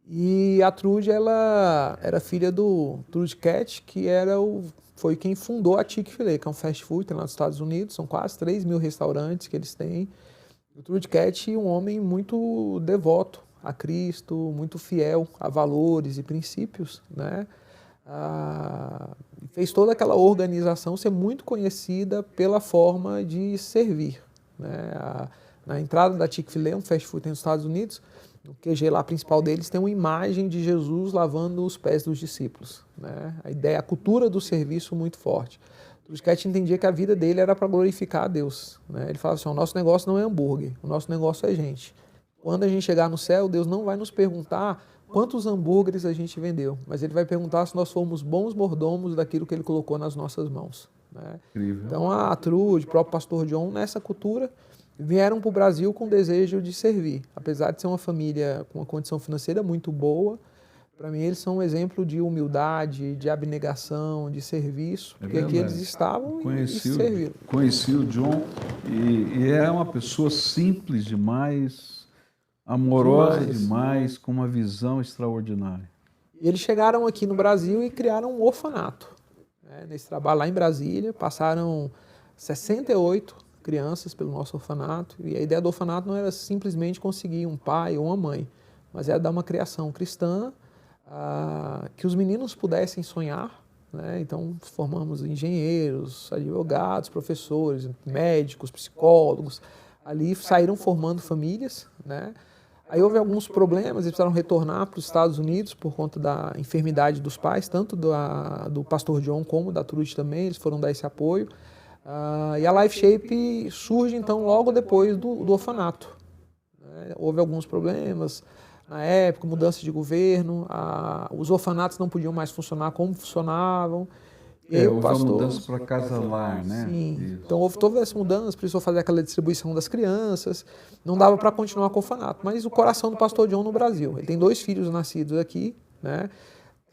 E a Trudy, ela era filha do Trudy Cat, que foi quem fundou a Chick-fil-A, que é um fast food, tem lá nos Estados Unidos, são quase 3.000 restaurantes que eles têm. O Trudy Cat é um homem muito devoto a Cristo, muito fiel a valores e princípios, né? Fez toda aquela organização ser muito conhecida pela forma de servir, né? Na entrada da Chick-fil-A, um fast food nos Estados Unidos, no QG lá principal deles tem uma imagem de Jesus lavando os pés dos discípulos, né? A cultura do serviço muito forte. O Trudy entendia que a vida dele era para glorificar a Deus, né? Ele falava assim, o nosso negócio não é hambúrguer, o nosso negócio é gente. Quando a gente chegar no céu, Deus não vai nos perguntar quantos hambúrgueres a gente vendeu, mas Ele vai perguntar se nós fomos bons mordomos daquilo que Ele colocou nas nossas mãos, né? Então a Trudy, o próprio pastor John, nessa cultura, vieram para o Brasil com o desejo de servir. Apesar de ser uma família com uma condição financeira muito boa, para mim eles são um exemplo de humildade, de abnegação, de serviço, porque aqui eles estavam e serviram. Conheci o John e é uma pessoa simples demais, amorosa demais, com uma visão extraordinária. E eles chegaram aqui no Brasil e criaram um orfanato. Né? Nesse trabalho lá em Brasília, passaram 68 crianças pelo nosso orfanato, e a ideia do orfanato não era simplesmente conseguir um pai ou uma mãe, mas era dar uma criação cristã, que os meninos pudessem sonhar, né? Então formamos engenheiros, advogados, professores, médicos, psicólogos, ali saíram formando famílias, né? Aí houve alguns problemas, eles precisaram retornar para os Estados Unidos por conta da enfermidade dos pais, tanto do pastor John como da Trudy também, eles foram dar esse apoio. E a Life Shape surge, então, logo depois do orfanato. Houve alguns problemas na época, mudança de governo, os orfanatos não podiam mais funcionar como funcionavam. E aí houve uma mudança para casa-lar, né? Sim, Isso. então houve toda essa mudança, precisou fazer aquela distribuição das crianças, não dava para continuar com o orfanato. Mas o coração do pastor John no Brasil, ele tem 2 filhos nascidos aqui, né?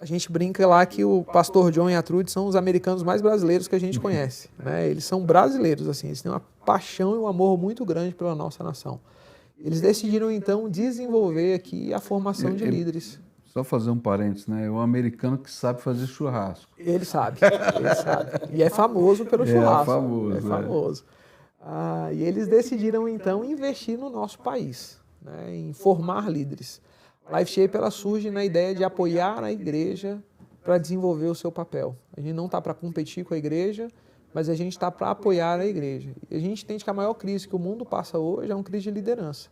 A gente brinca lá que o pastor John e a Trudy são os americanos mais brasileiros que a gente conhece, né? Eles são brasileiros, assim, eles têm uma paixão e um amor muito grande pela nossa nação. Eles decidiram, então, desenvolver aqui a formação de líderes. Só fazer um parênteses, né? É um americano que sabe fazer churrasco. Ele sabe, ele sabe. E é famoso pelo churrasco. É famoso. E eles decidiram, então, investir no nosso país, né? Em formar líderes. A Life Shape ela surge na ideia de apoiar a igreja para desenvolver o seu papel. A gente não está para competir com a igreja, mas a gente está para apoiar a igreja. E a gente entende que a maior crise que o mundo passa hoje é uma crise de liderança.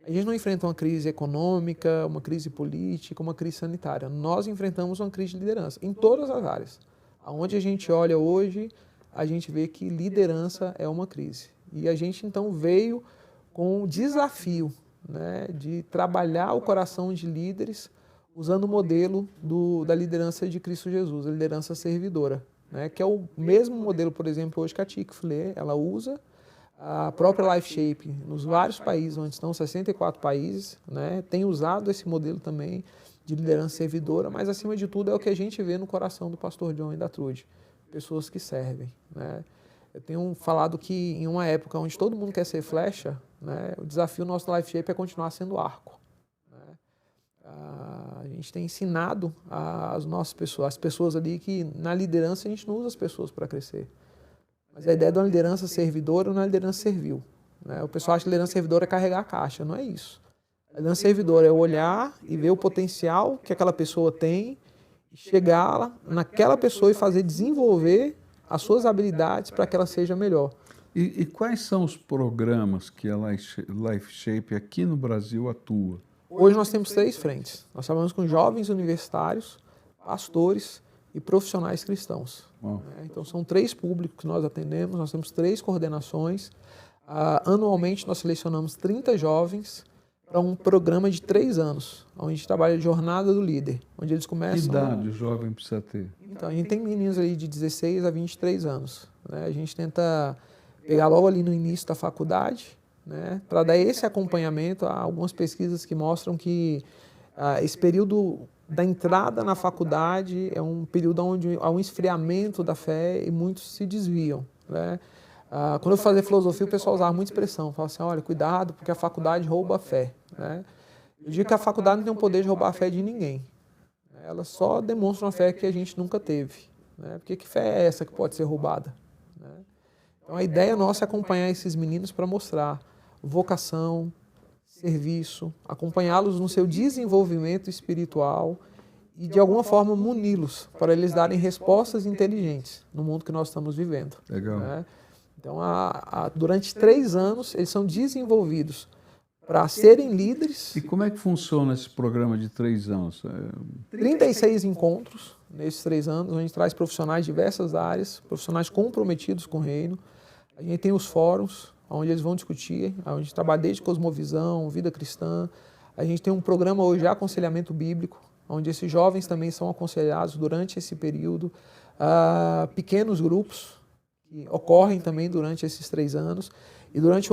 A gente não enfrenta uma crise econômica, uma crise política, uma crise sanitária. Nós enfrentamos uma crise de liderança em todas as áreas. Aonde a gente olha hoje, a gente vê que liderança é uma crise. E a gente então veio com o desafio, né, de trabalhar o coração de líderes usando o modelo da liderança de Cristo Jesus, a liderança servidora, né, que é o mesmo modelo, por exemplo, hoje que a Chick-fil-A ela usa. A própria Life Shape, nos vários países, onde estão 64 países, né, tem usado esse modelo também de liderança servidora, mas acima de tudo é o que a gente vê no coração do pastor John e da Trudy, pessoas que servem, né. Eu tenho falado que em uma época onde todo mundo quer ser flecha, né, o desafio do nosso Life Shape é continuar sendo arco. Né. A gente tem ensinado as nossas pessoas, as pessoas ali que na liderança a gente não usa as pessoas para crescer. Mas a ideia de uma liderança servidora não é liderança servil. Né? O pessoal acha que liderança servidora é carregar a caixa, não é isso. A liderança servidora é olhar e ver o potencial que aquela pessoa tem, chegar naquela pessoa e fazer desenvolver as suas habilidades para que ela seja melhor. E quais são os programas que a Life Shape aqui no Brasil atua? Hoje nós temos 3 frentes. Nós trabalhamos com jovens universitários, pastores e profissionais cristãos. Então são 3 públicos que nós atendemos, nós temos 3 coordenações. Anualmente nós selecionamos 30 jovens para um programa de 3 anos, onde a gente trabalha a jornada do líder, onde eles começam... Que idade o jovem precisa ter? Então, a gente tem meninos aí de 16 a 23 anos. Né? A gente tenta pegar logo ali no início da faculdade, né? Para dar esse acompanhamento. Há algumas pesquisas que mostram que esse período da entrada na faculdade é um período onde há um esfriamento da fé e muitos se desviam. Né? Quando eu fazia filosofia, o pessoal usava muita expressão. Falava assim, olha, cuidado, porque a faculdade rouba a fé. Né? Eu digo que a faculdade não tem o poder de roubar a fé de ninguém. Ela só demonstra uma fé que a gente nunca teve. Né? Porque que fé é essa que pode ser roubada? Né? Então a ideia nossa é acompanhar esses meninos para mostrar vocação, serviço, acompanhá-los no seu desenvolvimento espiritual e de alguma forma muni-los para eles darem respostas inteligentes no mundo que nós estamos vivendo. Legal. Né? Então durante 3 anos eles são desenvolvidos para serem líderes. E como é que funciona esse programa de 3 anos? 36 encontros nesses 3 anos, onde a gente traz profissionais de diversas áreas, profissionais comprometidos com o reino. A gente tem os fóruns, onde eles vão discutir, onde a gente trabalha desde cosmovisão, vida cristã. A gente tem um programa hoje de aconselhamento bíblico, onde esses jovens também são aconselhados durante esse período. Pequenos grupos que ocorrem também durante esses 3 anos. E durante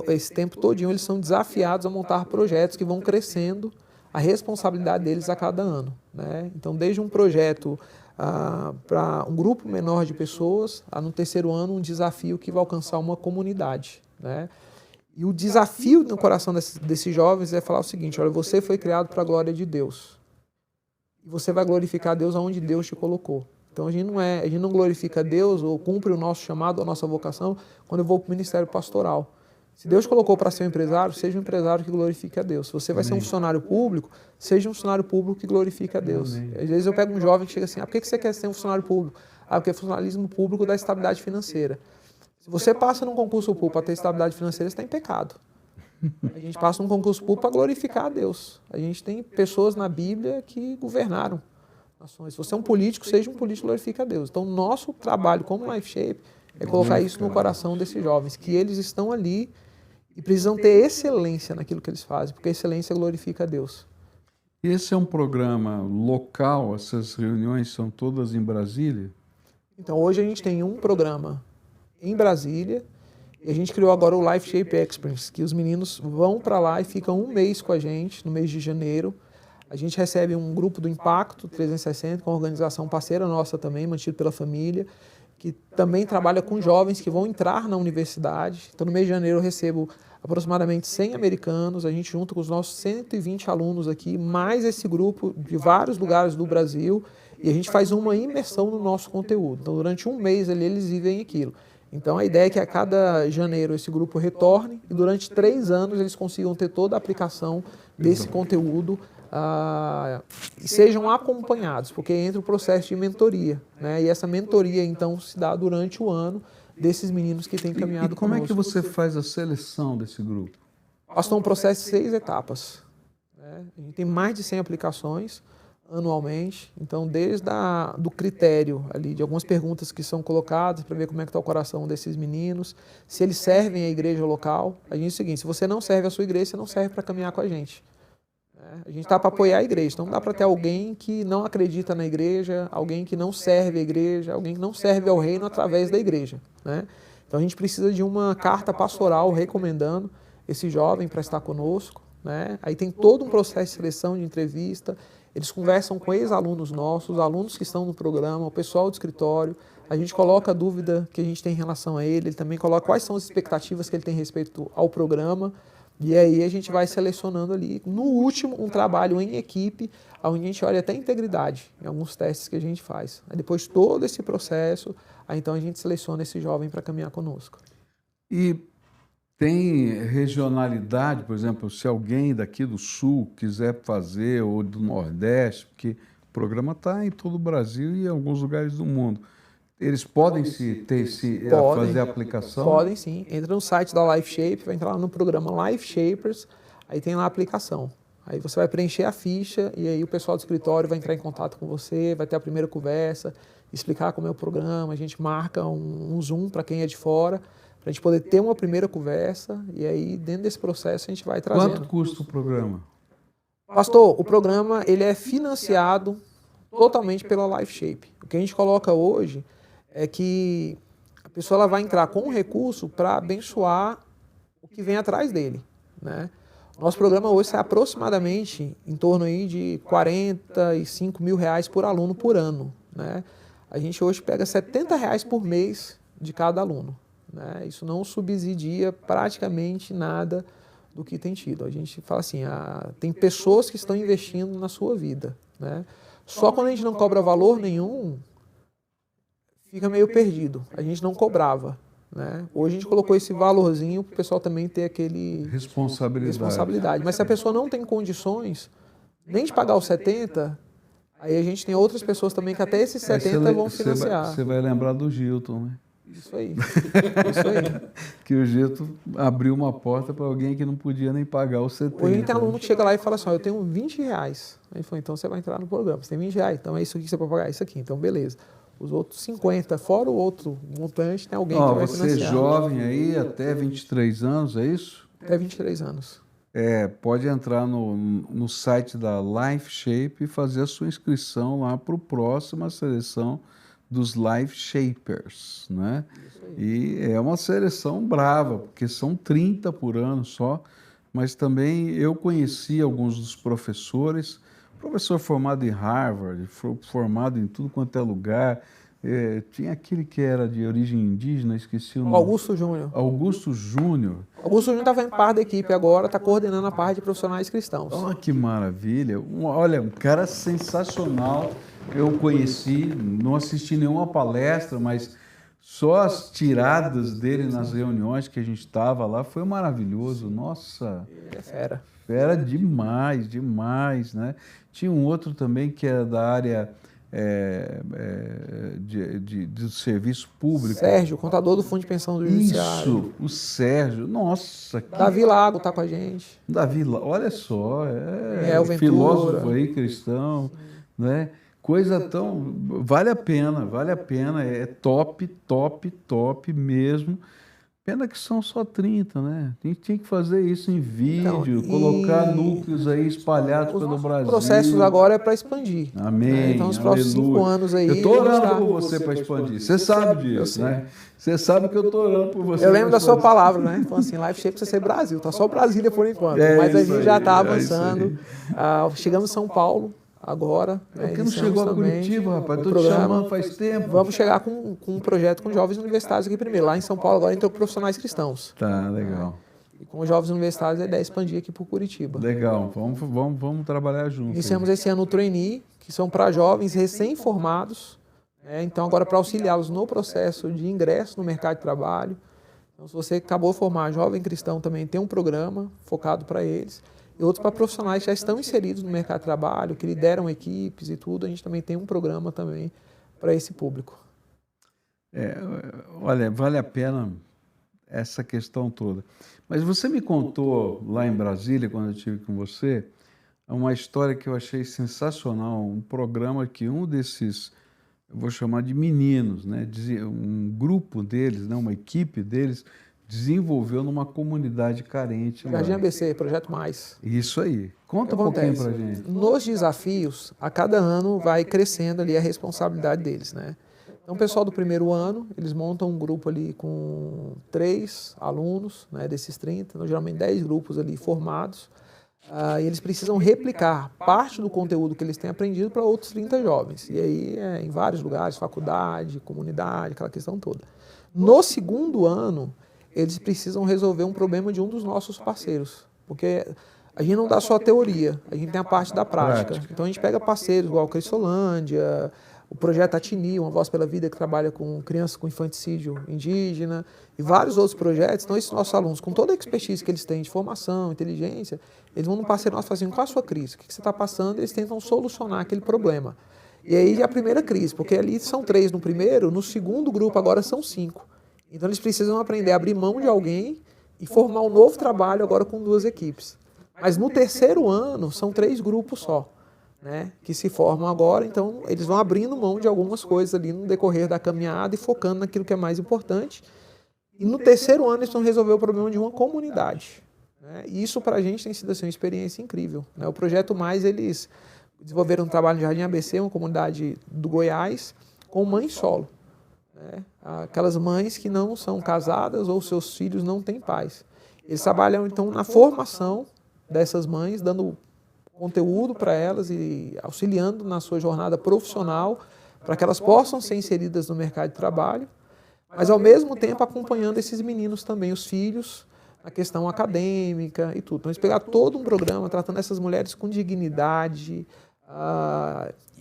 esse tempo todinho eles são desafiados a montar projetos que vão crescendo a responsabilidade deles a cada ano. Né? Então, desde um projeto para um grupo menor de pessoas, no 3º ano um desafio que vai alcançar uma comunidade. Né? E o desafio no coração desses jovens é falar o seguinte, olha, você foi criado para a glória de Deus. E você vai glorificar Deus aonde Deus te colocou. Então a gente não glorifica Deus ou cumpre o nosso chamado, a nossa vocação, quando eu vou para o ministério pastoral. Se Deus colocou para ser um empresário, seja um empresário que glorifique a Deus. Se você vai ser um funcionário público, seja um funcionário público que glorifique a Deus. Às vezes eu pego um jovem que chega assim, por que você quer ser um funcionário público? Porque o funcionalismo público dá estabilidade financeira. Se você passa num concurso público para ter estabilidade financeira, você está em pecado. A gente passa num concurso público para glorificar a Deus. A gente tem pessoas na Bíblia que governaram nações. Se você é um político, seja um político que glorifica a Deus. Então, nosso trabalho como Life Shape é colocar isso no coração desses jovens, que eles estão ali e precisam ter excelência naquilo que eles fazem, porque a excelência glorifica a Deus. Esse é um programa local, essas reuniões são todas em Brasília? Então, hoje a gente tem um programa em Brasília e a gente criou agora o Life Shape Experience, que os meninos vão para lá e ficam 1 mês com a gente, no mês de janeiro. A gente recebe um grupo do Impacto 360, com uma organização parceira nossa também, mantido pela família, que também trabalha com jovens que vão entrar na universidade. Então, no mês de janeiro, eu recebo aproximadamente 100 americanos, a gente junta com os nossos 120 alunos aqui, mais esse grupo de vários lugares do Brasil, e a gente faz uma imersão no nosso conteúdo. Então, durante 1 mês ali, eles vivem aquilo. Então, a ideia é que a cada janeiro esse grupo retorne e durante 3 anos eles consigam ter toda a aplicação desse conteúdo e sejam acompanhados, porque entra o processo de mentoria, né? E essa mentoria, então, se dá durante o ano desses meninos que têm caminhado conosco. E como é que você faz a seleção desse grupo? Nós um processo de 6 etapas. Né? A gente tem mais de 100 aplicações anualmente, então desde do critério ali, de algumas perguntas que são colocadas para ver como é que está o coração desses meninos, se eles servem à igreja local. A gente diz o seguinte, se você não serve à sua igreja, você não serve para caminhar com a gente. A gente está para apoiar a igreja, então não dá para ter alguém que não acredita na igreja, alguém que não serve a igreja, alguém que não serve ao reino através da igreja. Né? Então a gente precisa de uma carta pastoral recomendando esse jovem para estar conosco. Né? Aí tem todo um processo de seleção, de entrevista, eles conversam com ex-alunos nossos, os alunos que estão no programa, o pessoal do escritório, a gente coloca a dúvida que a gente tem em relação a ele também coloca quais são as expectativas que ele tem respeito ao programa. E aí a gente vai selecionando ali, no último, um trabalho em equipe, onde a gente olha até a integridade, em alguns testes que a gente faz. Aí depois todo esse processo, aí então a gente seleciona esse jovem para caminhar conosco. E tem regionalidade, por exemplo, se alguém daqui do Sul quiser fazer, ou do Nordeste, porque o programa está em todo o Brasil e em alguns lugares do mundo. Eles podem fazer a aplicação? Podem sim. Entra no site da Life Shape, vai entrar lá no programa Life Shapers, aí tem lá a aplicação. Aí você vai preencher a ficha e aí o pessoal do escritório vai entrar em contato com você, vai ter a primeira conversa, explicar como é o programa, a gente marca um Zoom para quem é de fora, para a gente poder ter uma primeira conversa e aí dentro desse processo a gente vai trazendo. Quanto custa o programa? Pastor, o programa ele é financiado totalmente pela LifeShape. O que a gente coloca hoje é que a pessoa ela vai entrar com um recurso para abençoar o que vem atrás dele, né? Nosso programa hoje sai aproximadamente em torno aí de R$45 mil por aluno por ano, né? A gente hoje pega R$70 por mês de cada aluno, né? Isso não subsidia praticamente nada do que tem tido. A gente fala assim, tem pessoas que estão investindo na sua vida, né? Só quando a gente não cobra valor nenhum, fica meio perdido. A gente não cobrava, né? Hoje a gente colocou esse valorzinho para o pessoal também ter aquele... responsabilidade. Mas se a pessoa não tem condições nem de pagar os 70, aí a gente tem outras pessoas também que até esses 70 vão financiar. Você vai lembrar do Gilton, né? Isso aí. Isso aí. Que o Gilton abriu uma porta para alguém que não podia nem pagar os 70. Hoje tem aluno que chega lá e fala assim, eu tenho R$20. Aí ele falou, então você vai entrar no programa. Você tem R$20, então é isso aqui que você pode pagar, isso aqui. Então beleza. Os outros 50, fora o outro montante, tem alguém que vai financiar. Você jovem aí, até 23 anos, é isso? Até 23 anos. Pode entrar no site da LifeShape e fazer a sua inscrição lá para a próxima seleção dos LifeShapers, né? E é uma seleção brava, porque são 30 por ano só, mas também eu conheci alguns dos professores, professor formado em Harvard, formado em tudo quanto é lugar. Tinha aquele que era de origem indígena, esqueci o nome. Augusto Júnior. Augusto Júnior. Augusto Júnior está fazendo parte da equipe agora, está coordenando a parte de profissionais cristãos. Oh, que maravilha. Olha, um cara sensacional. Eu conheci, não assisti nenhuma palestra, mas só as tiradas dele nas reuniões que a gente estava lá foi maravilhoso. Nossa. Ele é fera. Fera demais, demais, né? Tinha um outro também que era da área do serviço público. Sérgio, contador do Fundo de Pensão do Judiciário. Isso, o Sérgio. Nossa. Davi Lago está com a gente. Davi Lago, olha só, o filósofo aí, cristão, né? Coisa tão... Vale a pena, é top, top, top mesmo. Pena que são só 30, né? A gente tinha que fazer isso em vídeo, colocar núcleos aí espalhados pelo Brasil. Os processos agora é para expandir. Amém, né? Então, nos próximos 5 anos aí... Eu estou orando por você para expandir. Você sabe disso, né? Você sabe que eu estou orando por você. Eu lembro da sua palavra, né? Então, assim, LifeShape precisa ser Brasil. Tá só Brasília por enquanto. Mas a gente já está avançando. Chegamos em São Paulo. Agora. Por que não chegou a Curitiba, rapaz? Estou te chamando faz tempo. Vamos chegar com um projeto com jovens universitários aqui primeiro. Lá em São Paulo agora entrou profissionais cristãos. Tá, legal. E com os jovens universitários a ideia é expandir aqui para o Curitiba. Legal, vamos trabalhar juntos. Iniciamos esse ano o Trainee, que são para jovens recém-formados. Então agora para auxiliá-los no processo de ingresso no mercado de trabalho. Então se você acabou de formar jovem cristão também tem um programa focado para eles. E outros para profissionais que já estão inseridos no mercado de trabalho, que lideram equipes e tudo, a gente também tem um programa também para esse público. Olha, vale a pena essa questão toda. Mas você me contou lá em Brasília, quando eu estive com você, uma história que eu achei sensacional, um programa que um desses, eu vou chamar de meninos, né, um grupo deles, né, uma equipe deles, desenvolveu numa comunidade carente. Jardim ABC, Projeto Mais. Isso aí. Conta um pouquinho pra gente. Nos desafios, a cada ano vai crescendo ali a responsabilidade deles, né? Então, o pessoal do primeiro ano, eles montam um grupo ali com 3 alunos, né, desses 30, então, geralmente 10 grupos ali formados, e eles precisam replicar parte do conteúdo que eles têm aprendido para outros 30 jovens. E aí, em vários lugares, faculdade, comunidade, aquela questão toda. No segundo ano, eles precisam resolver um problema de um dos nossos parceiros, porque a gente não dá só a teoria, a gente tem a parte da prática. Então a gente pega parceiros igual a Crisolândia, o projeto Atini, Uma Voz pela Vida, que trabalha com crianças com infanticídio indígena, e vários outros projetos. Então esses nossos alunos, com toda a expertise que eles têm de formação, inteligência, eles vão no parceiro nosso fazendo qual a sua crise, o que você está passando, eles tentam solucionar aquele problema. E aí é a primeira crise, porque ali são 3 no primeiro, no segundo grupo agora são 5. Então eles precisam aprender a abrir mão de alguém e formar um novo trabalho agora com 2 equipes. Mas no terceiro ano são 3 grupos só, né, que se formam agora, então eles vão abrindo mão de algumas coisas ali no decorrer da caminhada e focando naquilo que é mais importante. E no terceiro ano eles vão resolver o problema de uma comunidade. Né, e isso para a gente tem sido assim, uma experiência incrível. Né, o Projeto Mais, eles desenvolveram um trabalho no Jardim ABC, uma comunidade do Goiás, com mães solo. Né? Aquelas mães que não são casadas ou seus filhos não têm pais. Eles trabalham, então, na formação dessas mães, dando conteúdo para elas e auxiliando na sua jornada profissional, para que elas possam ser inseridas no mercado de trabalho, mas, ao mesmo tempo, acompanhando esses meninos também, os filhos, na questão acadêmica e tudo. Então, eles pegaram todo um programa tratando essas mulheres com dignidade,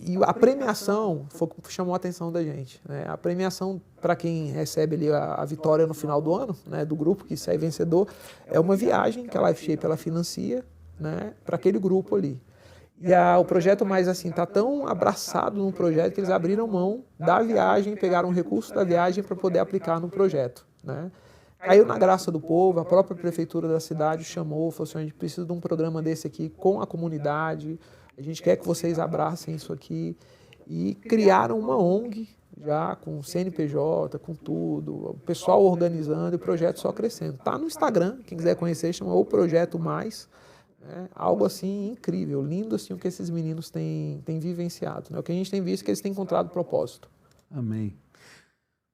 e a premiação foi o que chamou a atenção da gente. Né? A premiação, para quem recebe ali a vitória no final do ano, né, do grupo que sai vencedor, é uma viagem que a Life Shape ela financia, né, para aquele grupo ali. E o projeto mais assim está tão abraçado no projeto que eles abriram mão da viagem, pegaram o recurso da viagem para poder aplicar no projeto. Né? Caiu na graça do povo, a própria prefeitura da cidade chamou, falou assim, a gente precisa de um programa desse aqui com a comunidade, a gente quer que vocês abracem isso aqui. E criaram uma ONG, já com CNPJ, com tudo, o pessoal organizando e o projeto só crescendo. Está no Instagram, quem quiser conhecer, chama O Projeto Mais. Né? Algo assim incrível, lindo assim o que esses meninos têm vivenciado. Né? O que a gente tem visto é que eles têm encontrado propósito. Amém.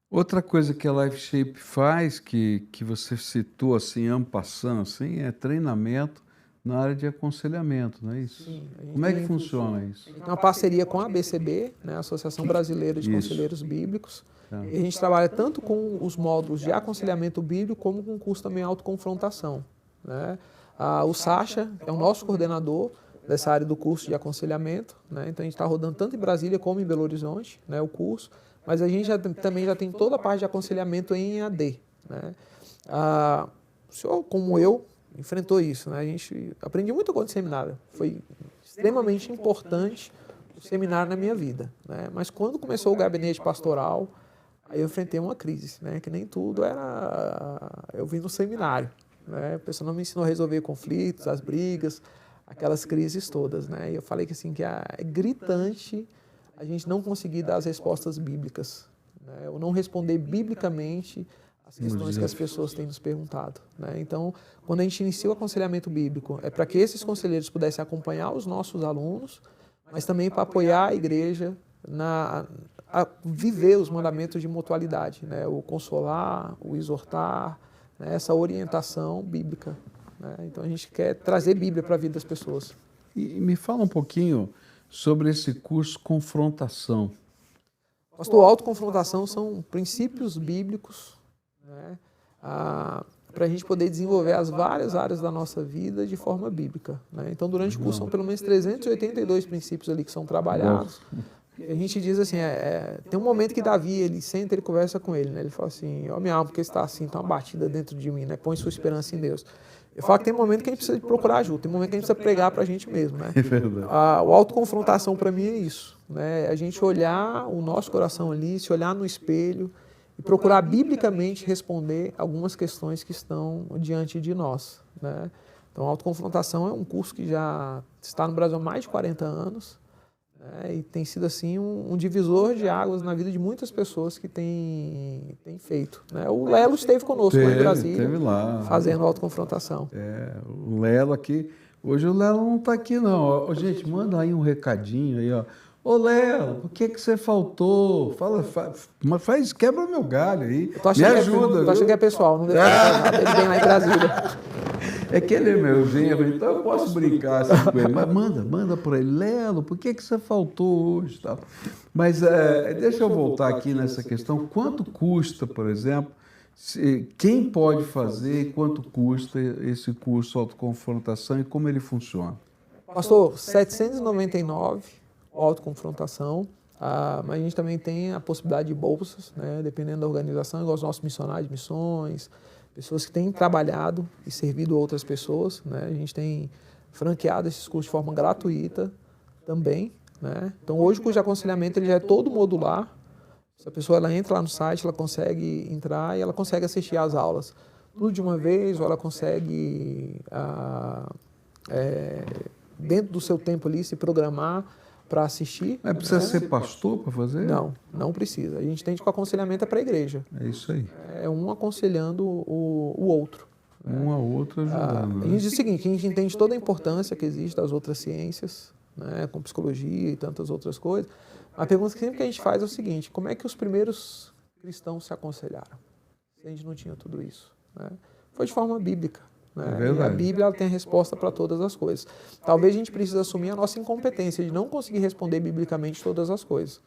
Outra coisa que a Life Shape faz, que você citou assim, en passant, assim, é treinamento na área de aconselhamento, não é isso? Sim, como é que funciona isso? Tem uma parceria com a ABCB, né, a Associação Brasileira de Conselheiros Bíblicos. E a gente trabalha tanto com os módulos de aconselhamento bíblico, como com o curso também autoconfrontação. Né? O Sacha é o nosso coordenador dessa área do curso de aconselhamento. Né? Então a gente está rodando tanto em Brasília como em Belo Horizonte, né, o curso. Mas a gente também já tem toda a parte de aconselhamento em EAD. Né? O senhor, como eu, enfrentou isso. Né? A gente aprendi muita coisa no seminário. Foi extremamente importante o seminário na minha vida. Né? Mas quando começou o gabinete pastoral, aí eu enfrentei uma crise, né? Que nem tudo era... Eu vim no seminário. Né? O pessoal não me ensinou a resolver conflitos, as brigas, aquelas crises todas. Né? E eu falei que, assim, que é gritante a gente não conseguir dar as respostas bíblicas. Né? Ou não responder biblicamente as questões que as pessoas têm nos perguntado. Né? Então, quando a gente inicia o aconselhamento bíblico, é para que esses conselheiros pudessem acompanhar os nossos alunos, mas também para apoiar a igreja a viver os mandamentos de mutualidade, né? O consolar, o exortar, né? Essa orientação bíblica. Né? Então, a gente quer trazer Bíblia para a vida das pessoas. E me fala um pouquinho sobre esse curso Confrontação. Pastor, autoconfrontação são princípios bíblicos, né, para a gente poder desenvolver as várias áreas da nossa vida de forma bíblica. Né? Então, durante o curso, são pelo menos 382 princípios ali que são trabalhados. A gente diz assim, tem um momento que Davi, ele senta, ele conversa com ele, né? Ele fala assim, ó, minha alma, porque está assim, tão abatida dentro de mim, né? Põe sua esperança em Deus. Eu falo que tem um momento que a gente precisa procurar ajuda, tem um momento que a gente precisa pregar para a gente mesmo, né? É verdade. O autoconfrontação para mim é isso, né? A gente olhar o nosso coração ali, se olhar no espelho e procurar biblicamente responder algumas questões que estão diante de nós, né? Então, a autoconfrontação é um curso que já está no Brasil há mais de 40 anos, né? E tem sido assim um divisor de águas na vida de muitas pessoas que têm feito. Né? O Lelo esteve conosco lá em Brasília, fazendo autoconfrontação. O Lelo aqui. Hoje o Lelo não está aqui, não. Gente, manda aí um recadinho aí, ó. Ô, Lelo, por que você faltou? Quebra meu galho aí. Me ajuda. Eu acho que é pessoal, não deve ter ele vem lá em Brasília. É que ele é meu genro, então eu posso brincar assim com ele. Mas manda para ele, Lelo, por que você faltou hoje? Tal. Mas deixa eu voltar aqui nessa questão. Quanto custa, por exemplo, quem pode fazer, quanto custa esse curso autoconfrontação e como ele funciona? Pastor, R$ 799, autoconfrontação. Mas a gente também tem a possibilidade de bolsas, né, dependendo da organização, igual os nossos missionários de missões, pessoas que têm trabalhado e servido outras pessoas. Né? A gente tem franqueado esses cursos de forma gratuita também. Né? Então, hoje o curso de aconselhamento ele já é todo modular. Se a pessoa ela entra lá no site, ela consegue entrar e ela consegue assistir às aulas tudo de uma vez, ou ela consegue, dentro do seu tempo ali, se programar para assistir. Mas precisa ser pastor para fazer? Não, não precisa. A gente entende que o aconselhamento é para a igreja. É isso aí. É um aconselhando o outro. Um ao outro ajudando. A gente diz o seguinte, a gente entende toda a importância que existe das outras ciências, né, com psicologia e tantas outras coisas. A pergunta que sempre que a gente faz é o seguinte: como é que os primeiros cristãos se aconselharam? Se a gente não tinha tudo isso, né? Foi de forma bíblica. Né? E a Bíblia ela tem a resposta para todas as coisas. Talvez a gente precise assumir a nossa incompetência de não conseguir responder biblicamente todas as coisas.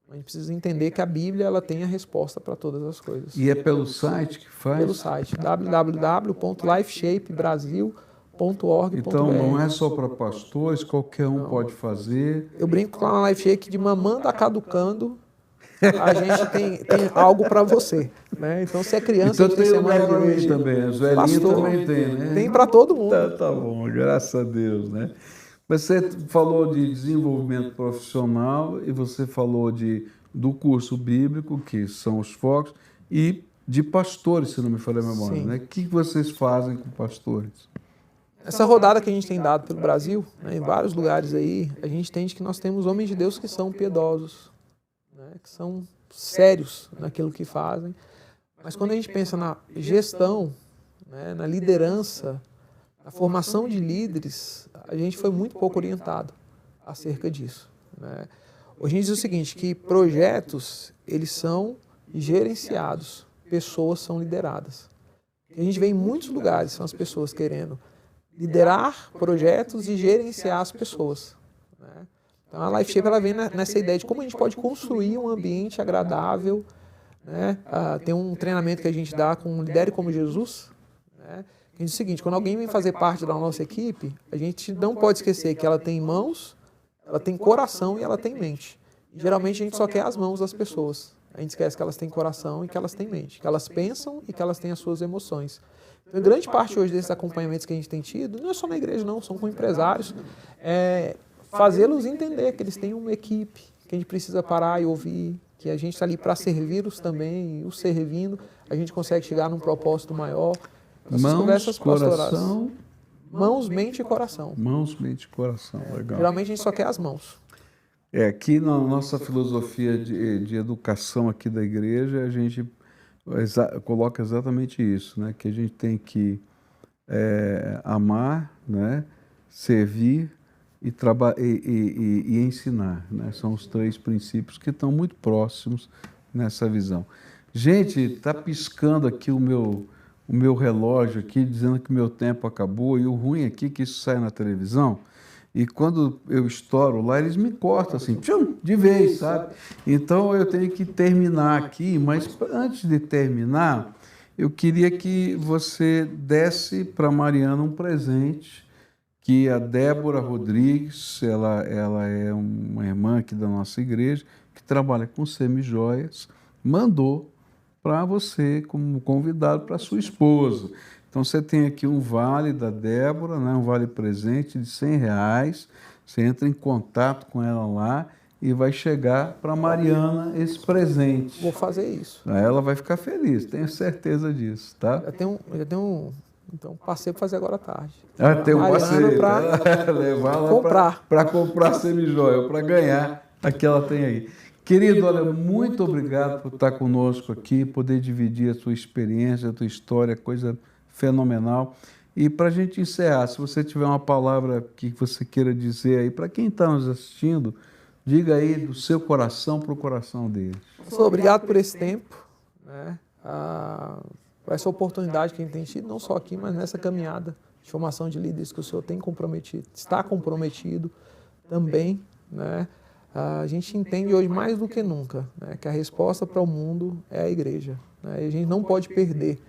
A gente precisa entender que a Bíblia ela tem a resposta para todas as coisas. E é pelo site que faz? Pelo site www.lifeshapebrasil.org.br. Então não é só para pastores, qualquer um pode fazer. Eu brinco lá na Lifeshake de mamando a caducando, a gente tem algo para você. Né? Então, se é criança, então, tem lugar para mim também. Os velhinhos também tem, né? Tem para todo mundo. Tá bom, graças a Deus, né? Você falou de desenvolvimento profissional e você falou do curso bíblico, que são os focos, e de pastores, se não me falha a memória. Né? O que vocês fazem com pastores? Essa rodada que a gente tem dado pelo Brasil, né, em vários lugares aí, a gente entende que nós temos homens de Deus que são piedosos, né, que são sérios naquilo que fazem. Mas quando a gente pensa na gestão, né, na liderança, na formação de líderes, a gente foi muito pouco orientado acerca disso. Né? Hoje a gente diz o seguinte, que projetos, eles são gerenciados, pessoas são lideradas. A gente vê em muitos lugares, são as pessoas querendo liderar projetos e gerenciar as pessoas. Né? Então a LifeShape ela vem nessa ideia de como a gente pode construir um ambiente agradável. Né? Tem um treinamento que a gente dá com Lidere como Jesus, né? Que diz o seguinte: quando alguém vem fazer parte da nossa equipe, a gente não pode esquecer que ela tem mãos, ela tem coração e ela tem mente. E, geralmente a gente só quer as mãos das pessoas. A gente esquece que elas têm coração e que elas têm mente, que elas pensam e que elas têm as suas emoções. Então, grande parte hoje desses acompanhamentos que a gente tem tido, não é só na igreja não, são com empresários, fazê-los entender que eles têm uma equipe, que a gente precisa parar e ouvir, que a gente está ali para servi-los também, e os servindo, a gente consegue chegar num propósito maior. Mãos, coração... Mãos, mente e coração. Mãos, mente e coração, legal. Geralmente a gente só quer as mãos. Aqui na nossa filosofia de educação aqui da igreja, a gente coloca exatamente isso, né? Que a gente tem que amar, né? Servir e ensinar. Né? São os 3 princípios que estão muito próximos nessa visão. Gente, está piscando aqui o meu relógio aqui, dizendo que o meu tempo acabou, e o ruim aqui é que isso sai na televisão, e quando eu estouro lá, eles me cortam assim, de vez, sabe? Então eu tenho que terminar aqui, mas antes de terminar, eu queria que você desse para a Mariana um presente, que a Débora Rodrigues, ela é uma irmã aqui da nossa igreja, que trabalha com semijoias, mandou para você como convidado para sua esposa. Então você tem aqui um vale da Débora, né, um vale presente de R$100. Você entra em contato com ela lá e vai chegar para a Mariana esse presente. Vou fazer isso. Ela vai ficar feliz, tenho certeza disso, tá? Já tem um passeio para fazer agora à tarde. Tem um passeio para levar lá comprar. Para comprar semijoia, para ganhar a que ela tem aí. Querido, olha, muito obrigado por estar conosco aqui, poder dividir a sua experiência, a tua história, coisa fenomenal. E para a gente encerrar, se você tiver uma palavra que você queira dizer aí, para quem está nos assistindo, diga aí do seu coração para o coração deles. Obrigado por esse tempo, né? Por essa oportunidade que a gente tem tido, não só aqui, mas nessa caminhada de formação de líderes que o senhor tem comprometido, está comprometido também, né? A gente entende hoje mais do que nunca, né, que a resposta para o mundo é a igreja. Né, e a gente não pode perder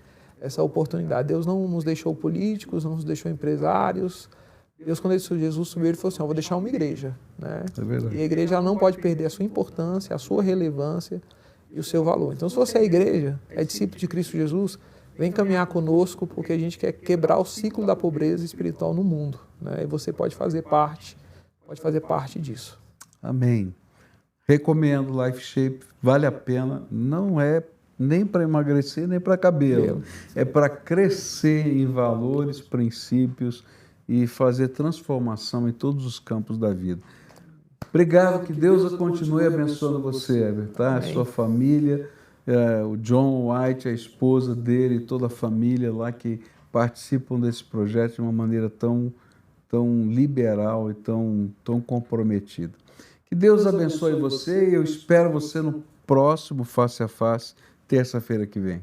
essa oportunidade. Deus não nos deixou políticos, não nos deixou empresários. Deus, quando Jesus subiu, ele falou assim: eu vou deixar uma igreja. Né? É verdade. E a igreja ela não pode perder a sua importância, a sua relevância e o seu valor. Então, se você é igreja, é discípulo de Cristo Jesus, vem caminhar conosco, porque a gente quer quebrar o ciclo da pobreza espiritual no mundo. Né? E você pode fazer parte disso. Amém. Recomendo LifeShape, vale a pena, não é nem para emagrecer, nem para cabelo. É para crescer em valores, princípios e fazer transformação em todos os campos da vida. Obrigado, que Deus continue abençoando você, Heber, tá? A sua família, o John White, a esposa dele, toda a família lá que participam desse projeto de uma maneira tão tão liberal e tão comprometido. Que Deus abençoe você e eu espero você no próximo Face a Face, terça-feira que vem.